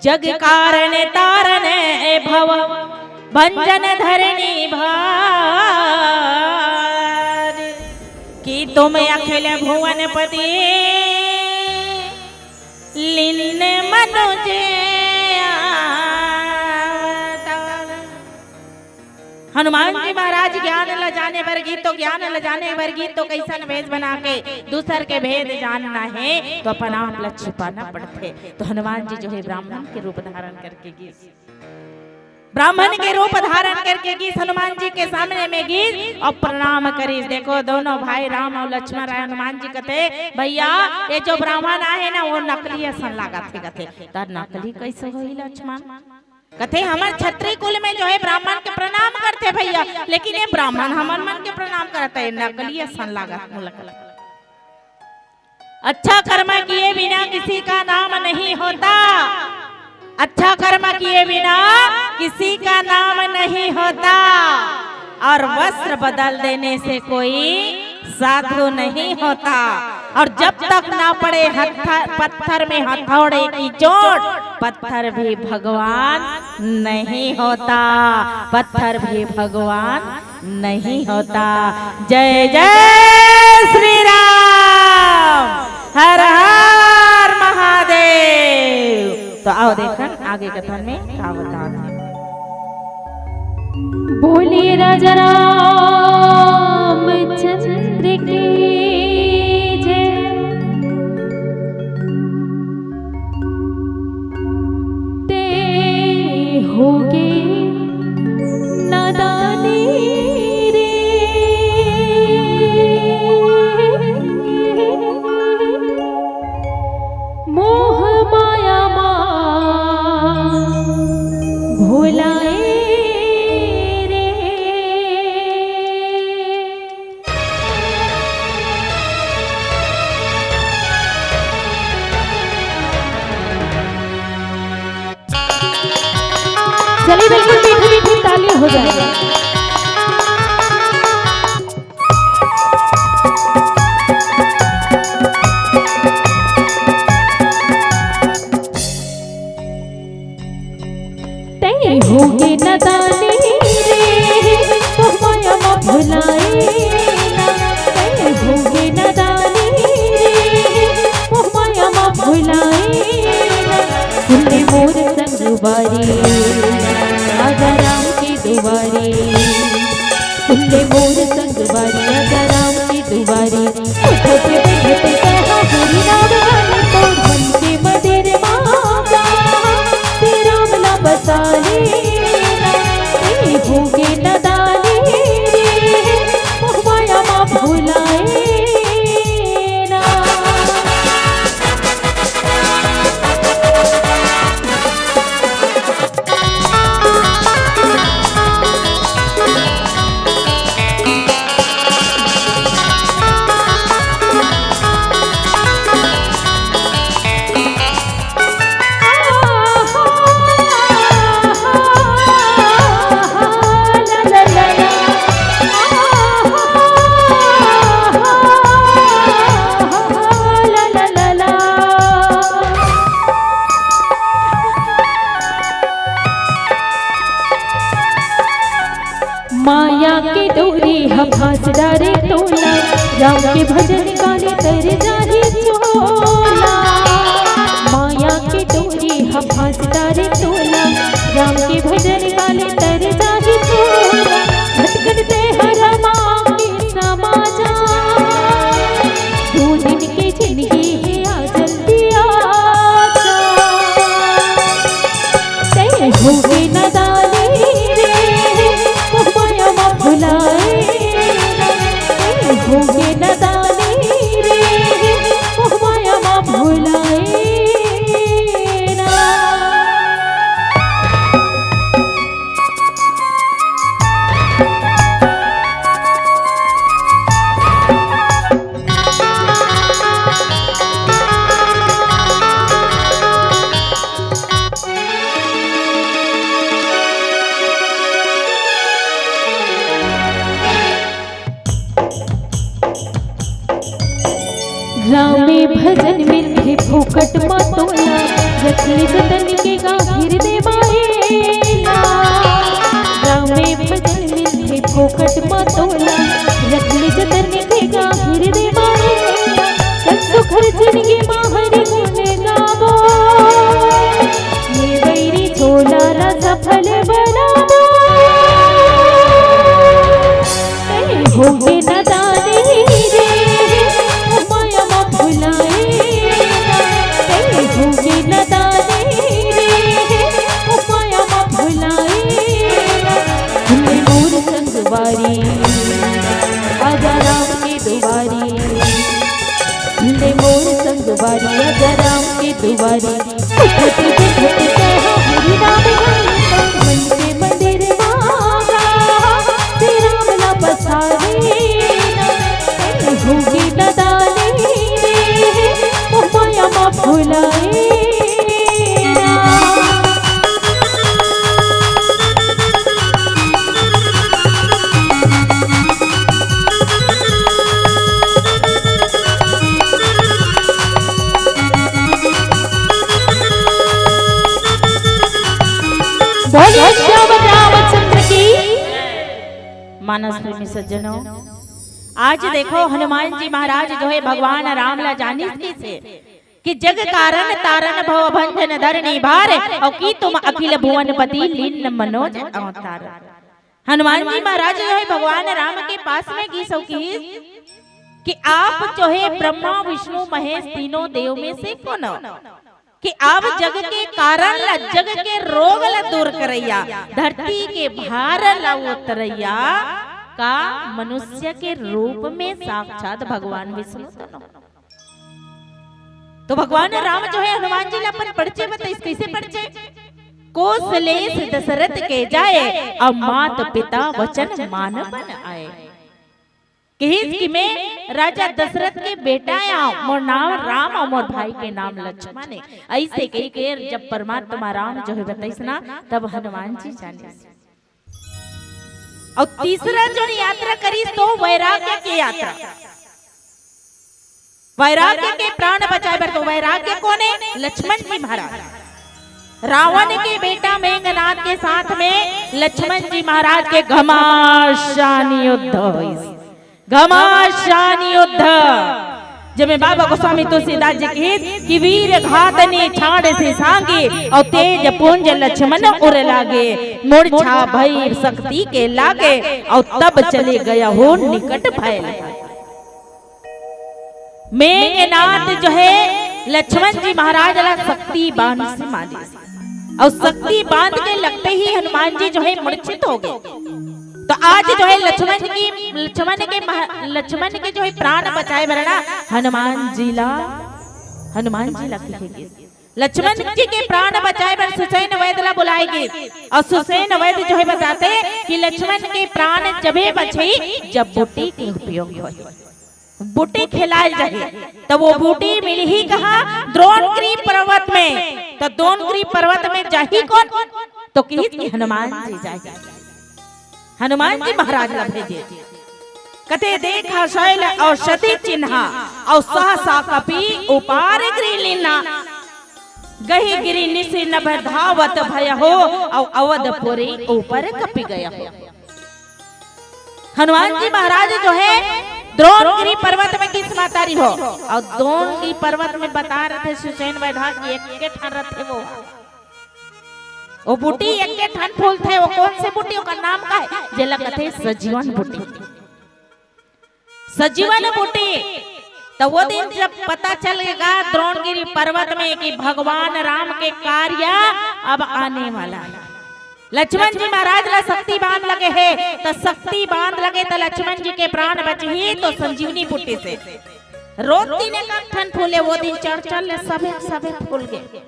जग कारण तारण भव भंजन धरणी भार कि तुम अखिल भुवन पति लीन मनुज। हनुमान जी महाराज ज्ञान ल जाने वर्गी तो ज्ञान ल जाने वर्गी तो कैसन भेष बना के दूसर के भेद जानना है तो अपन आप ल छिपाना पड़ते। तो हनुमान जी जो है ब्राह्मण के रूप धारण करके गीत, ब्राह्मण के रूप धारण करके गीत हनुमान जी के सामने में गीत और प्रणाम करी। देखो दोनों भाई राम और लक्ष्मण राय हनुमान जी कहते भैया ये जो ब्राह्मण आए ना वो नकली सन लगा थे। कहते तार नकली कैसे होई लक्ष्मण? कहते हमारे क्षत्रिय कुल में जो है ब्राह्मण के प्रणाम करते भैया, लेकिन ये ब्राह्मण हमार मन के प्रणाम करते है नकली सन लगा। अच्छा कर्म किए बिना किसी का नाम नहीं होता, अच्छा कर्म किए बिना किसी का नाम नहीं होता। और वस्त्र बदल देने से कोई साधु नहीं होता। और जब तक ना पड़े पत्थर में हथौड़े की चोट पत्थर भी भगवान नहीं होता, पत्थर भी भगवान नहीं होता। जय जय श्री राम, हर हर महादेव। तो आओ देखन आगे कथन में क्या बताते हैं। बोलिए राजा रामचंद्र की जय। ते होगे नादानी रे मोह माया भुलाए रे। चलिए बिल्कुल मीठी मीठी ताली हो जाएगा। नदानी रे मोह माया मा भुलाए ना कहीं भोगे नदानी रे मोह माया मा भुलाए ना फुल्ले मोर संगवारी आजा राम की दुआरे फुल्ले मोर संगवारी आजा राम की दुआरे उठते बैठते कहा हरि नाम गाने तो मन के मदिर मांगा तेरा मला बसाले ना कहीं भोगे नदानी रे मोह माया मा भुलाए ना। माया के डोरी हम फांस डारे तोला राम के भजन गाने तर जाही चोला माया के डोरी हम फांस डारे तोला राम के भजन गाने तर जाही चोला भटकन ते हर मांगे समाजा दो दिन की जिंदगी है आ जल्दी आजा ते भोगे नदानी भुलाए भोगे नदानी रे मोह माया मा भुलाए ना। रामे भजन मिलके फूकट मतोला रखली जतन के गा हृदय माएला रामे भजन मिलके फूकट मतोला रखली जतन के गा हृदय माएला सुखर जिंदगी माहरी गुण गावो ये वैरी छोला रा सफल बनावो भोगे नदानी रे माया मा भुलाए ना भोगे नदानी रे माया मा भुलाए ना फुल्ले मोर संगवारी आजा राम की दुआरी फुल्ले मोर संगवारी आजा राम की दुआरी उठते बैठते कहा हरि नाम गाने मन के मंदिर मांगा तेरा मला बसावे ना भोगे नदानी रे मोह माया मा भुलाए ना। बोलिए श्याम रामचंद्र की। मानस प्रेमी सज्जनों, आज देखो हनुमान जी महाराज जो है भगवान राम ला जानी से कि जग कारण तारण भव भंजन धरणी भार और की तुम अखिल भुवनपति लीन मनोज अवतार। हनुमान जी महाराज जो है भगवान राम के पास में की सौकी कि आप जो है ब्रह्मा विष्णु महेश तीनों देव में से कौन कि आप जग के कारण ला जग के रोग ला दूर करैया धरती के भार ला उतरैया का मनुष्य के रूप में साक्षात भगवान विष्णु तो भगवान राम जो है हनुमान जी ला अपन परिचय बताइए कैसे परिचय कौशलेश दशरथ के जाए अब मात पिता वचन मान बन आए कि में राजा दशरथ के बेटा मोर नाम राम और मोर भाई के नाम लक्ष्मण है। ऐसे कही के जब परमात्मा राम जो है बताइस ना तब हनुमान जी जाने और तीसरा जो यात्रा करी तो वैराग्य की यात्रा वैराग्य के प्राण बचाए बर तो वैराग्य कौन है लक्ष्मण जी महाराज रावण के बेटा मेघनाद के साथ में लक्ष्मण जी महाराज के घमासान युद्ध, घमासान युद्ध जब बाबा गोस्वामी तुलसीदास जी की वीर घातने छाड़ से सांगे और तेज पुंज लक्ष्मण उड़ लागे, मूर्छा भई शक्ति के लागे और तब चले गया हो निकट भय। मेघनाद जो है लक्ष्मण जी महाराज ला शक्ति बांध से मारे और शक्ति बांध के लगते ही हनुमान जी जो है मूर्छित हो गए। तो आज जो है लक्ष्मण के जो है प्राण बचाए बरना हनुमान जी ला लिखेंगे। लक्ष्मण जी के प्राण बचाए बर सुसैन वैद्य ला बुलाएंगे और सुसैन वैद्य जो है बताते कि लक्ष्मण के प्राण जबे बचे जब बूटी के उपयोग हो, बूटी खिलाए जाए। तो वो बूटी मिली ही कहा द्रोणगिरी पर्वत में। तो द्रोणगिरी पर्वत में जाही कौन? तो की हनुमान जी जाए, हनुमान जी महाराज ला भेजे। कते देखा शैल औषधि चिन्हा और सहसा कपि उपार गिरी लीना, गही गिरी निशि नभ धावत भय हो और अवधपुरी ऊपर कपि गया हो। हनुमान जी महाराज जो है द्रोणगिरी पर्वत में किस मातारी हो, और द्रोणगिरी पर्वत में बता रहे थे सुसैन वैद्य की एक ठान रथे वो बूटी एक ठान फूल थे। वो कौन से बूटी का नाम का है? जेला कथे सजीवन बूटी, सजीवन बूटी। तो वो दिन जब पता चलेगा द्रोणगिरी पर्वत में कि भगवान राम के कार्य अब आने वाला है, लक्ष्मण जी महाराज ला शक्ति बांध लगे है। तो शक्ति बांध लगे तो लक्ष्मण जी के प्राण बचे ही तो संजीवनी बूटी से रोज दिन एक ठन फूले। वो दिन चढ़ सबे फूल गए,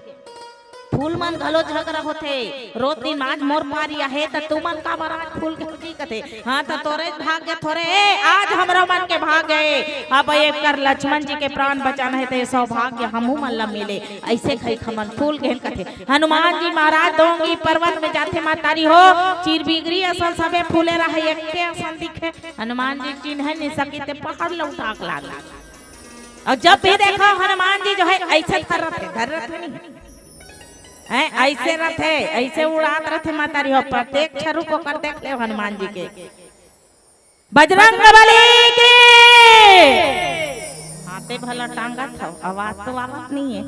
फूल मन घलो झगड़ा होते। रोज दिन आज मोर पारिया है तो तू मन का बरात फूल के की कथे। हाँ तो तोरे भाग गए थोड़े, आज हमरा मन के भाग गए। अब एक कर लक्ष्मण जी के प्राण बचाना है तो ये सौभाग्य हमहू मन ला मिले। ऐसे खई खमन फूल के कथे। हनुमान जी महाराज दोंगी पर्वत में जाते मातारी हो, चीर बिगरी असन सबे फूले रहे एक के असन दिखे। हनुमान जी चिन्ह नहीं सकी ते पहाड़ लौटाक लागला। और जब भी देखा हनुमान जी जो है ऐसे धर रहे नहीं ऐसे रथे, ऐसे उड़ात रथे मातारी हो। प्रत्येक छरु को कर देख ले हनुमान जी के। बजरंग बली के हाथे भला टांगा था, आवाज तो आवत नहीं है।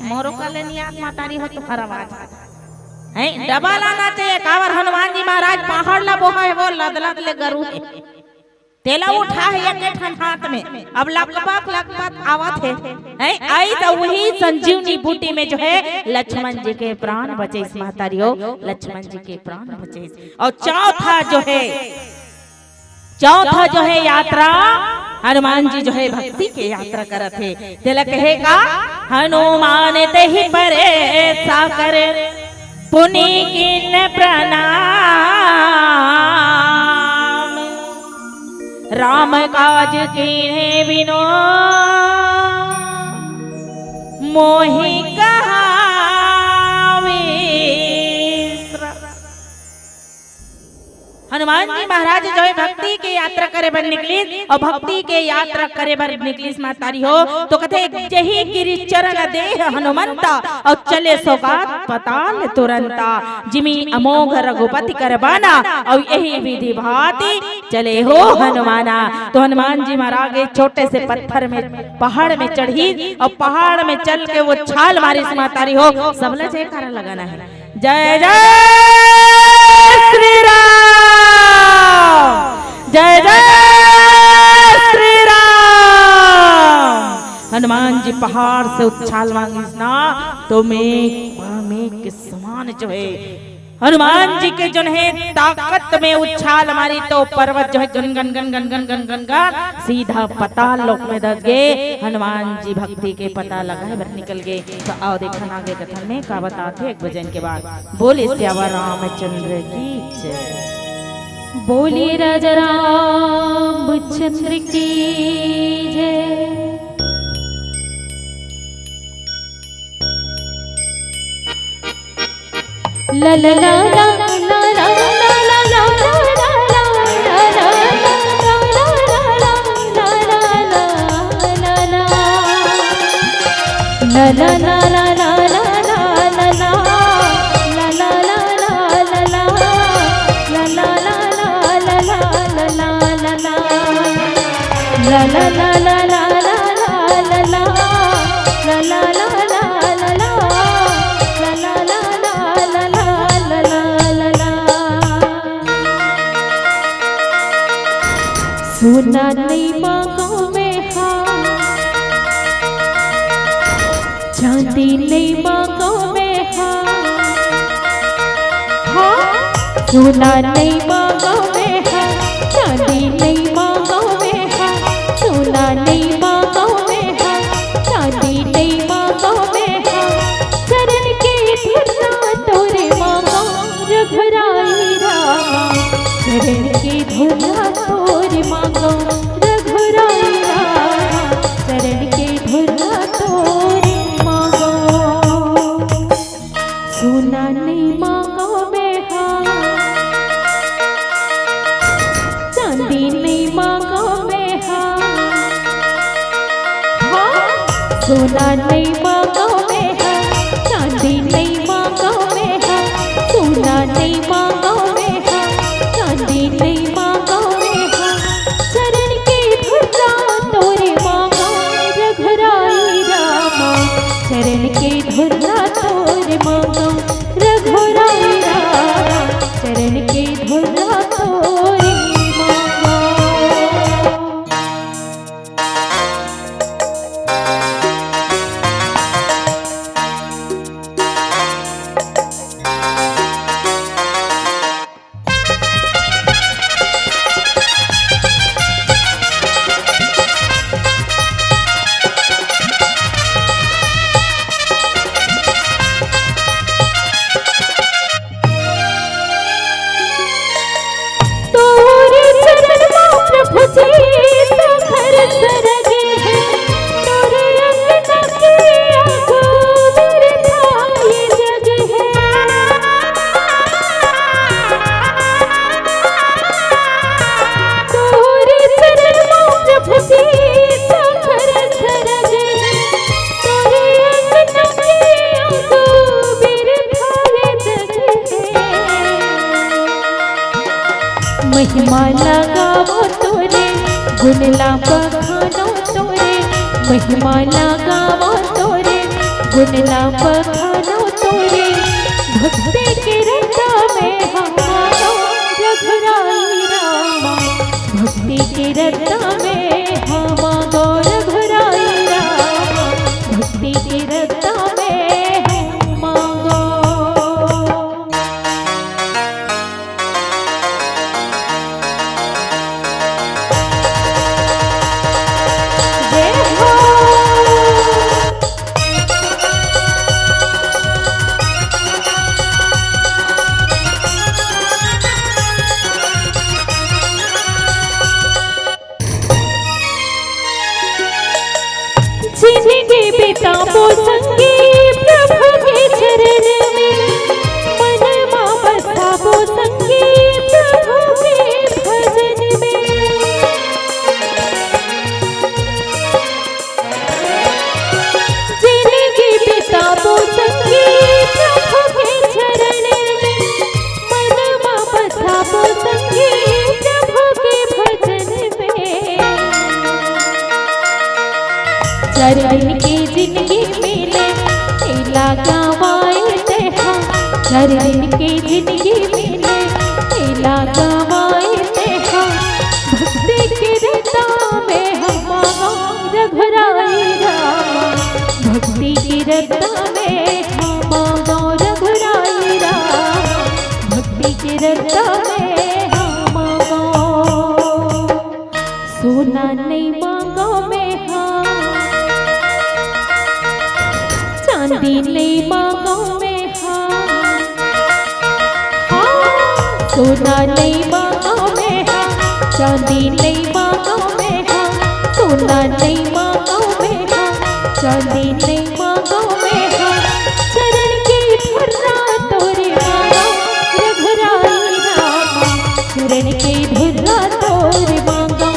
मोरो का लेनी आत मातारी हो तो हर आवाज है डबल आना चाहिए। कावर हनुमान जी महाराज पहाड़ ला बोहा है वो लदलद ले गरु है, तेला उठा है एक ठन हाथ में। अब लकपक आवत है आई तो वही संजीवनी बूटी में जो है लक्ष्मण जी के प्राण बचे। इस महतारी हो लक्ष्मण जी के प्राण बचे। और चौथा जो है यात्रा हनुमान जी जो है भक्ति के यात्रा करत है। तेला कहेगा हनुमान ते ही परे साकर पुनि किन प्रणाम, राम काज कीन्हे बिनो मोहि कहावे। हनुमान जी महाराज जो है भक्ति के यात्रा करे बर निकली और भक्ति के यात्रा करे बर निकली मातारी हो। तो कथे जही गिरि चरण दे हनुमंता और चले सौगात पताल तुरंता, जिमी अमोघ रघुपति करबाना और यही विधि भांति चले हो हनुमाना। तो हनुमान जी महाराज एक छोटे से पत्थर में पहाड़ में चढ़ी और पहाड़ में चल के वो छाल मारी मातारी हो। सबले जयकारा लगाना है, जय जय श्री राम, जय जय श्री राम। हनुमान जी पहाड़ से उछाल मांगी ना तो मेघ के समान जो है हनुमान जी के जो है ताकत में उछाल मारी तो पर्वत जो है गन गन गन गन गन गन गन गन सीधा पाताल लोक में दस गए। हनुमान जी भक्ति के पता लगाए बर निकल गए। तो आओ देखन आगे कथन में का बताते एक भजन के बाद। बोले श्यावा रामचंद्र की जय, बोले राजा रामचंद्र की जय। ला ला ला ला ला ला ला ला ला ला ला ला ला ला ला ला ला ला ला ला ला ला ला ला ला ला ला ला ला ला ला ला ला ला ला ला। सोना नहीं मांगो में हाँ, चांदी नहीं मांगो में हाँ, हाँ सोना नहीं मांगो में हाँ, चांदी नहीं मांगो में हाँ, सोना नहीं मांगो में हाँ, चांदी नहीं मांगो में हाँ, चरण के धुना तोरे मांगो रघुराई रामा, चरण के धुना तोरे मांगो रघुराई रामा, चरण के धुना तोरे मांगो। सोना नहीं मांगो में हाँ, चांदी नहीं मांगो में हाँ, हाँ सोना नहीं मांगो में हाँ, चांदी नहीं मांगो में हाँ, सोना नहीं मांगो में हाँ, चांदी नहीं मांगो में हाँ, चरण के धुना तोरे मांगो रघुराई रामा, चरण के धुना तोरे मांगो रघुराई रामा, चरण के धुना तोरे मांगो। तोरे चरण में प्रभु जी सखर सरगे हैं, तोरे अंगना के आगो बिरथाई जग है। तोरे चरण में प्रभु जी सखर सरगे हैं, तोरे अंगना के आगो बिरथाई जग है। महिमा लगावो तोरे गुणला बखानो तोरे, महिमा लगावो तोरे गुणला बखानो तोरे, भक्ति के रंगा में हमारो रघुराई रामा, भक्ति के रंगा में हमारो रघुराई रामा, भक्ति के रंगा में हमारो। जिंदगी बिताबो संगी प्रभु के चरण में, मनमा बसाबो संगी प्रभु के भजन में। जिंदगी बिताबो संगी प्रभु के चरण में, मनमा बसाबो संगी प्रभु के भजन में। चरण की जिंदगी मिले तेला गवाए तेहा, चरण की जिंदगी मिले तेला गवाए तेहा, भक्ति की रता में हमारा रघुराई रामा, भक्ति की रता में हमारा रघुराई रामा, भक्ति की रता में हमारा। सोना नहीं मांगो में हाँ, चांदी नहीं मांगो में हाँ, हाँ सोना नहीं मांगो में हाँ, चांदी नहीं मांगो में हाँ, सोना नहीं मांगो में हाँ, चांदी नहीं मांगो में हाँ, चरण के धुना तोरे मांगो रघुराई रामा, चरण के धुना तोरे मांगो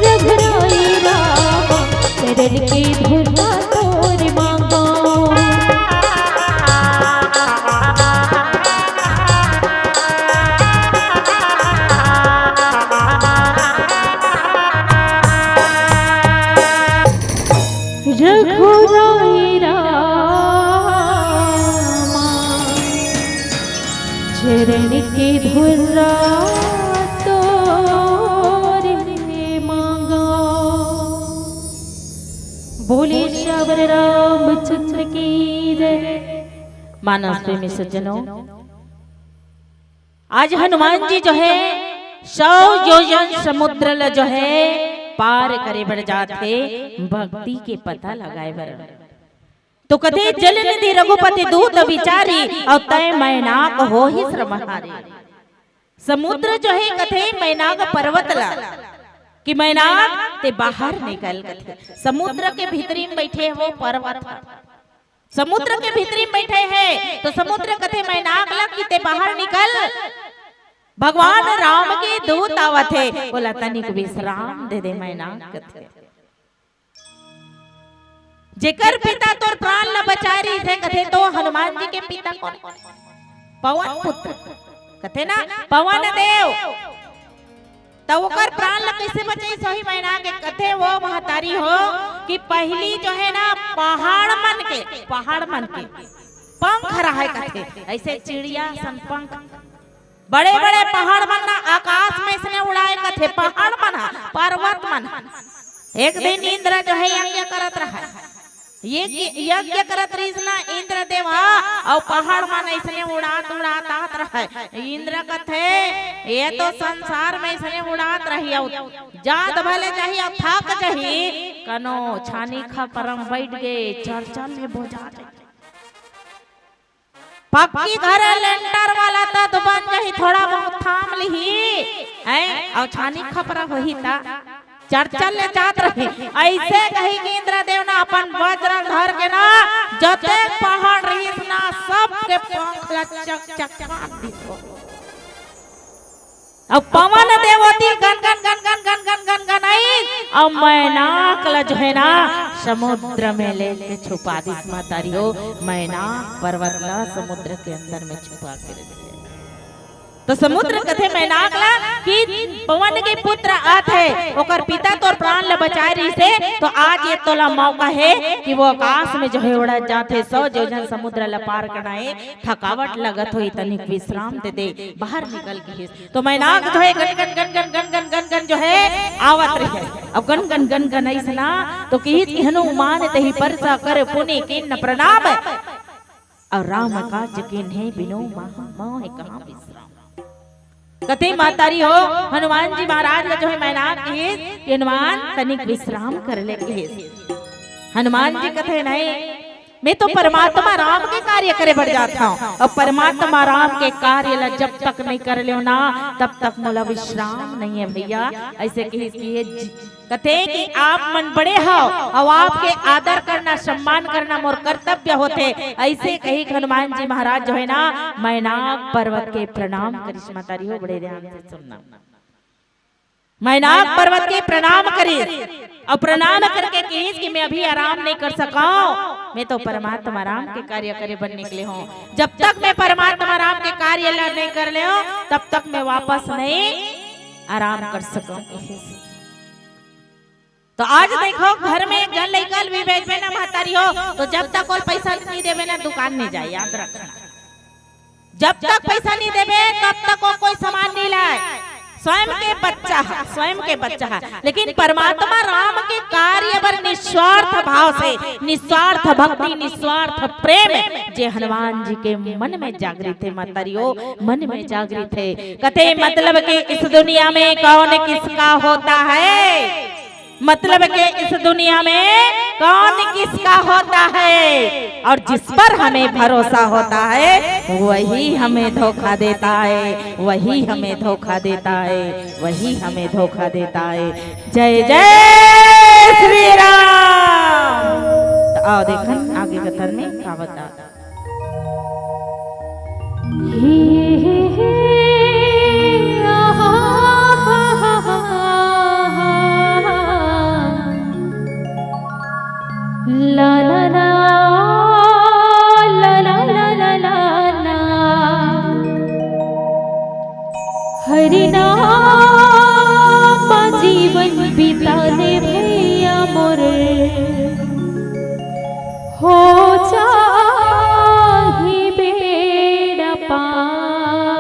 रघुराई रामा, चरण के धुना तोरे मांगो। चरण के धुर्रा तोरे मांगा। बोले श्यावर रामचंद्र की जय। मानस प्रेमी सज्जनों, आज हनुमान जी जो है 100 योजन समुद्र जो है पार करे बढ़ जाते भक्ति के पता लगाए बर। तो कथे जल निधि रघुपति दूत विचारी और तय मैनाक हो ही श्रमहारी। समुद्र जो है कथे मैनाक पर्वत ला कि मैनाक ते बाहर निकल कथे। समुद्र के भीतरी में बैठे वो पर्वत, समुद्र के भीतरी में बैठे हैं तो समुद्र कथे मैनाक ला कि ते बाहर निकल। भगवान राम के दूत आवत है, बोला तनिक विश्राम दे दे मैनाक कथे। जेकर पिता तोर प्राण न बचारी थे कथे तो हनुमान जी के पिता कौन? पवन पुत्र कथे ना, पवन देव। तो ओकर प्राण ल कैसे बचाई सही मैना के कथे वो महतारी हो कि पहली जो है ना पहाड़ मन के पंख रहा कथे। ऐसे चिड़िया सन पंख बड़े बड़े पहाड़ मन ना आकाश में इसने उड़ाए कथे। पहाड़ मन पर्वत मन एक दिन इंद्र जो है यज्ञ करत रहा, ये यज्ञ करत रहीसना इंद्र देवा और पहाड़ मन ऐसने उड़ात आत रहे। इंद्र कथे ये तो संसार में ऐसने उड़ात रही जात भले चाहिए और थक चाहिए कनो छानी खा परम बैठ गए चर्चा में बोझा पक्की घर लेंटर वाला तो बन जाही थोड़ा बहुत थाम लिही है और छानी खपरा वही था चर्चा ले जात रहे। ऐसे कही कि इंद्र देव ना अपन वज्र धर के ना जते पहाड़ रहीस ना सब के पंख ला चक चक काट दिसो। अब पवन देवती गन गन गन गन गन गन गन गन आई अब मैनाक ला जो है ना समुद्र में लेके छुपा दिस मातारी हो। मैनाक पर्वत ला समुद्र के अंदर में छुपा के रख दिया। तो समुद्र कथे मैनाक ला कि पवन के पुत्र आत है ओकर पिता तोर प्राण ले बचाए रही से तो आज ये तोला मौका है कि वो आकाश में जो है उड़ा जाते 100 योजन समुद्र ला पार करनाए थकावट लगत होई तनिक विश्राम दे दे बाहर निकल गई। तो मैनाक जो है गन गन गन गन गन गन गन गन जो है आवत रही। अब गन गन गन गन ऐसना तो कि हनुमान तही परसा कर पुनि किन प्रणाम और राम काज किन्हे बिनु मोह कहां विश्राम। कथे मातारी हो हनुमान जी महाराज का जो है मैनाक के हनुमान तनिक विश्राम कर ले के। हनुमान जी कथे नहीं मैं तो परमात्मा राम के कार्य करे बढ़ जाता हूँ और परमात्मा राम के कार्य ला जब तक नहीं कर ले ना तब तक मोला विश्राम नहीं है भैया। ऐसे कथे कि आप मन बड़े हो और आपके आदर करना सम्मान करना मोर कर्तव्य होते। ऐसे कही हनुमान जी महाराज जो है ना मैनाक पर्वत के प्रणाम करिस। मातारी हो बड़े ध्यान से सुनना। मैनाक पर्वत के प्रणाम करिस और प्रणाम करके कहिस कि मैं अभी आराम नहीं कर सका, मैं तो परमात्मा राम के कार्य करे बन निकले हूँ। जब तक मैं परमात्मा राम के कार्य नहीं कर ले हूँ तब तक मैं वापस नहीं आराम कर सकूं। तो आज देखो घर में एक जन लेकर भी भेजबे ना महतारी हो तो जब तक कोई पैसा नहीं देवे ना दुकान नहीं जाए। याद रखना जब तक पैसा नहीं देवे तब तक वो कोई सामान नहीं लाए। स्वयं के बच्चा है लेकिन परमात्मा राम के कार्य पर निस्वार्थ भाव से निस्वार्थ भक्ति निस्वार्थ प्रेम जे हनुमान जी के मन में जागृत है। मातारी हो मन में जागृत है। कथे मतलब कि इस दुनिया में कौन किसका होता है, मतलब के इस दुनिया में कौन किसका होता है और जिस पर हमें भरोसा होता है वही हमें धोखा देता है, वही हमें धोखा देता है, वही हमें धोखा देता है। जय जय श्री राम। तो आओ देखन आगे कथन में क्या बता। ला ला ला ला ला ला ला ला हरि नाम जीवन बिताने भैया मोरे हो जाहि बेड़ा पार।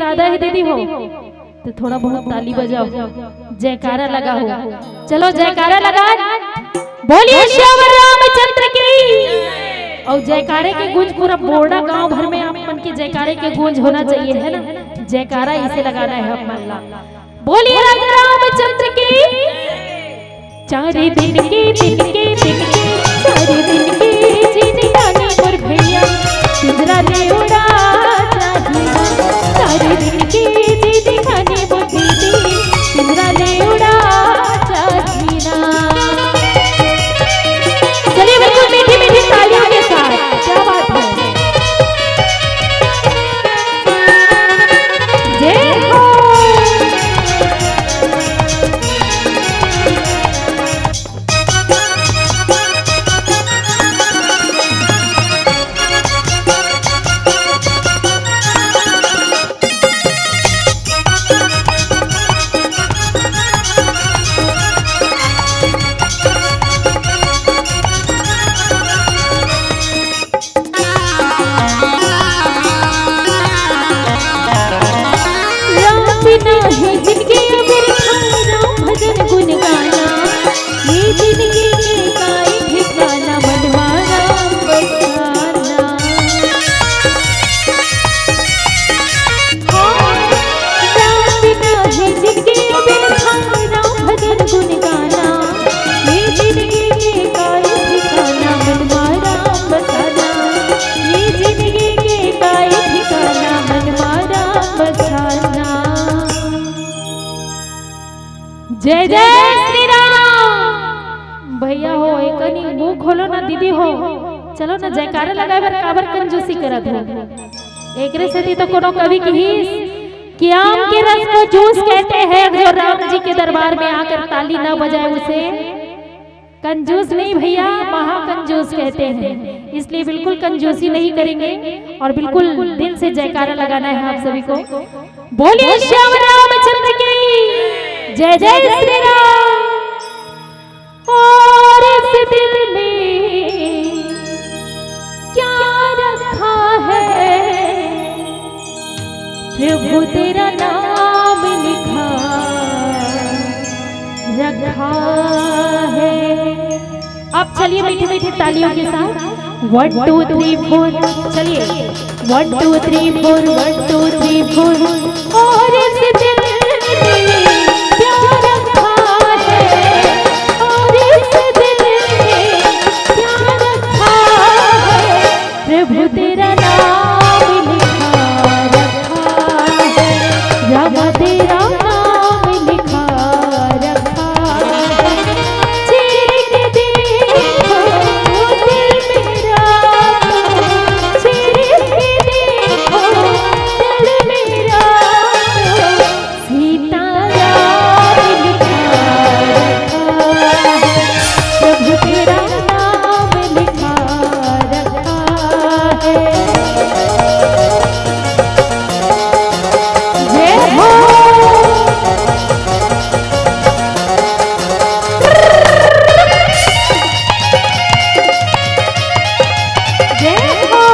इरादा है दीदी हो तो थोड़ा बहुत ताली बजाओ, जयकारा लगा हो। चलो जयकारा लगा, बोलिए श्याम रामचंद्र की। और जयकारे के गूंज पूरा बोर्डा गांव भर में आप मन के जयकारे के गूंज होना चाहिए, है ना? जयकारा इसे लगाना है अपना। बोलिए राजा रामचंद्र की। चारे दिन के चारे दिन के जीने गाने पर भैया पिंजरा ले उड़ा चाहिए। चारे दिन के जीने गाने पर दीदी पिंजरा ले उड़ा चाहिए ना। चलिए बिल्कुल मीठी मीठी तालियों के साथ, क्या बात है। जय हो। जय जय श्री राम। भैया हो एक मुंह खोलो ना दीदी हो, चलो ना जयकारा लगाए बर काबर कंजूसी करत हो। एकरे से तो कोनो कवि की कि आम के रस को जूस कहते हैं, जो राम जी के दरबार में आकर ताली ना बजाए उसे कंजूस नहीं भैया, महाकंजूस कहते हैं। इसलिए बिल्कुल कंजूसी नहीं करेंगे और बिल्कुल दिल से जयकारा लगाना है आप सभी को। बोलिए श्याम रामचंद्र की। जय जय श्री राम। और इस दिल में क्या रखा है, प्रभु तेरा नाम लिखा रखा है। अब चलिए मीठी मीठी तालियों के साथ 1 2 3 4 चलिए 1 2 3 4 1 2 3 4। और इस दिल में क्या रखा है, और इस दिल में क्या रखा है, प्रभु तेरा नाम लिखा रखा है। राम तेरा नाम लिखा रखा है। चीर के देखो दिल मेरा, चीर के देखो दिल मेरा, सीता राम लिखा रखा है, प्रभु तेरा नाम लिखा रखा है। जय हो। जय हो।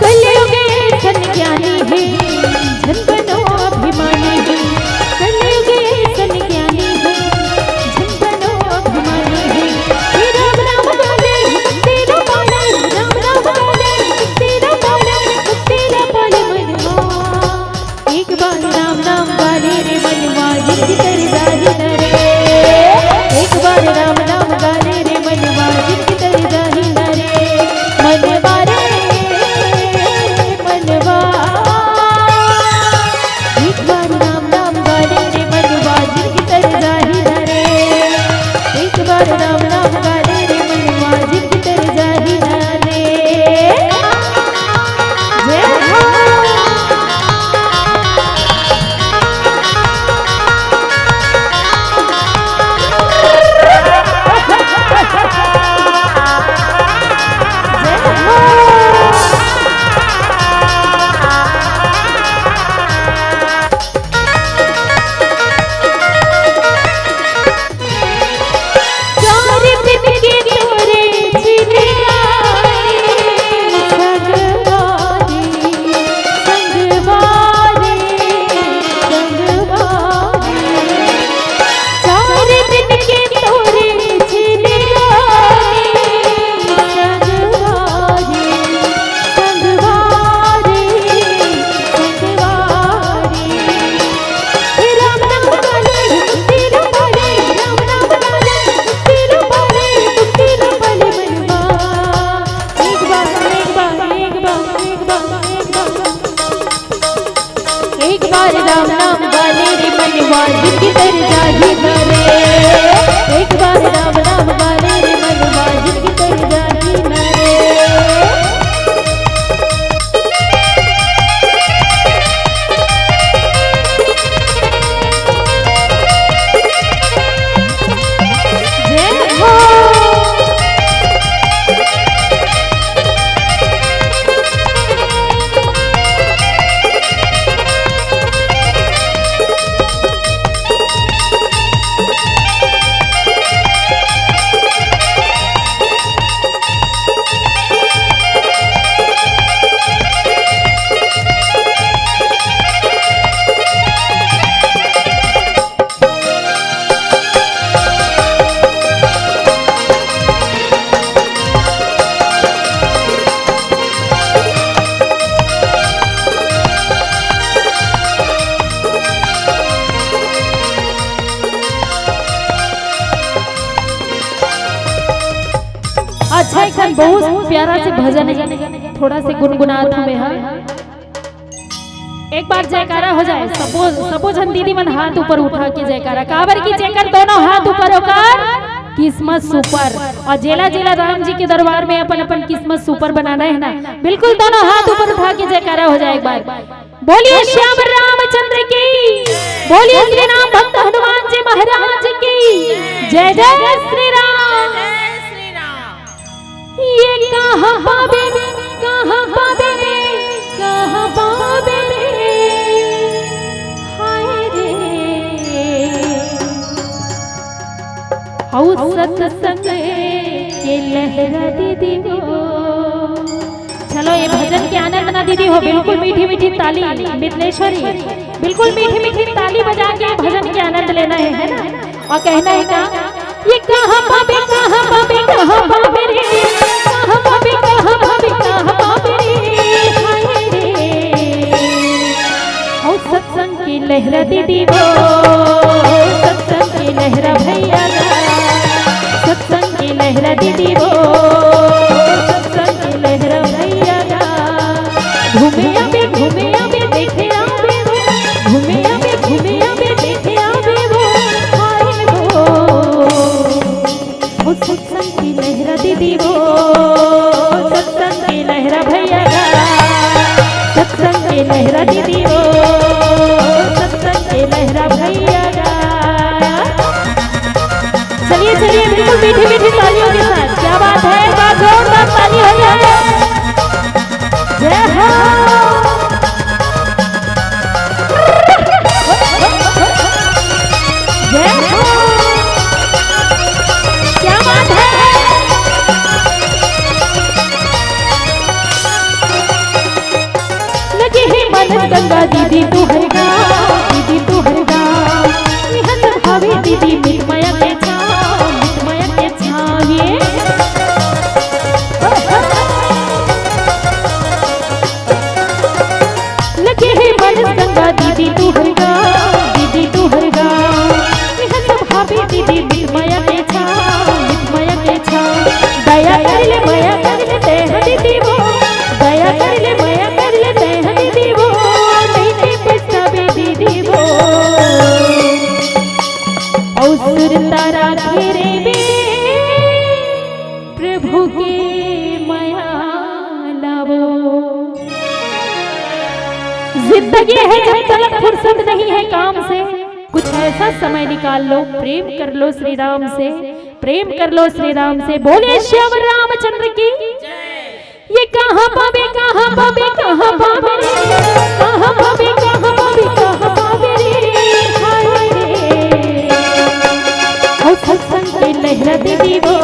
कलयुगे संज्ञानी है, जन बनो अभिमानी है। कलयुगे संज्ञानी है, जन बनो अभिमानी है। तेरा नाम गाले तेरा पाले, राम नाम गाले तेरा पाले, तेरा पाले मनवा। एक बार राम नाम गाले रे मनवा, जिसकी तेरी जाहि न रे। एक बार राम नाम गाले रे मनवा, जिसकी तेरी जाहि न रे। मनवा रे मनवा, एक बार राम नाम गाले रे मनवा, जिसकी तेरी जाहि न रे। एक बार राम नाम गाले रे मनवा, जिसकी तेरी जाहि न रे। जय हो। अच्छा एक बहुत प्यारा से भजन है, थोड़ा से गुनगुनात हमें है। एक बार जयकारा हो जाए, सपोज हम दीदी मन हाथ ऊपर उठा के जयकारा, काबर की जेकर दोनों हाथ ऊपर होकर किस्मत सुपर, और जेला जेला राम जी के दरबार में अपन अपन किस्मत सुपर बनाना है ना, बिल्कुल दोनों हाथ ऊपर उठा के जयकारा हो जाए एक बार। बोलिए श्याम रामचंद्र की, बोलिए श्री राम भक्त हनुमान जी महाराज की जय जय श्री राम। ये कहाँ पावे, कहाँ पावे, कहाँ पावे सत्संग के लहरा दीदी हो। चलो ये भजन के आनंद ना दीदी हो, बिल्कुल मीठी मीठी ताली, मिथिलेश्वरी बिल्कुल मीठी मीठी ताली बजा के भजन के आनंद लेना है ना, और कहना है का ये कहाँ पावे, कहाँ पावे, कहाँ पावे रे, कहाँ पावे, कहाँ पावे, कहाँ पावे रे, और सत्संग की लहरा दीदी हो, सत्संग की लहरा भैया, सत्संग की लहरा दीदी वो, सत्संग की लहरा भैया, घूमे आवे देखे आवे वो, घूमे आवे देखे आवे वो, आए वो सत्संग की लहरा दीदी वो, सत्संग की लहरा भैया, सत्संग की लहरा दीदी वो, सत्संग की लहरा भैया। चलिए चलिए बिल्कुल मीठी मीठी तालियों के साथ, क्या बात है, बात जोरदार ताली हो जाए। जय हो, जय हो, क्या बात है। लगे है मन गंगा दीदी तू हर गाँव, दीदी तू हर गाँव, भाभी दीदी मितमया के लगे है मन गंगा दीदी तू हर गाँव, दीदी तू हर गाँव, भाभी दीदी मितमया के दया कर ले मया कर ले तेह दीदी वो, दया कर ले मया कर ले तेह दीदी वो, नहीं पछतावे दीदी वो, और तारा घेरे में प्रभु के माया लावो। जिंदगी है जब तक फुर्सत नहीं है काम से, कुछ ऐसा समय निकाल लो, प्रेम कर लो श्री राम से, प्रेम कर लो श्री राम से। बोले श्याम रामचंद्र की, ये कहाँ पावे, कहाँ पावे, कहाँ पावे रे, कहाँ पावे, कहाँ पावे, कहाँ पावे रे, हाय रे, सत्संग की लहरा दीदी वो,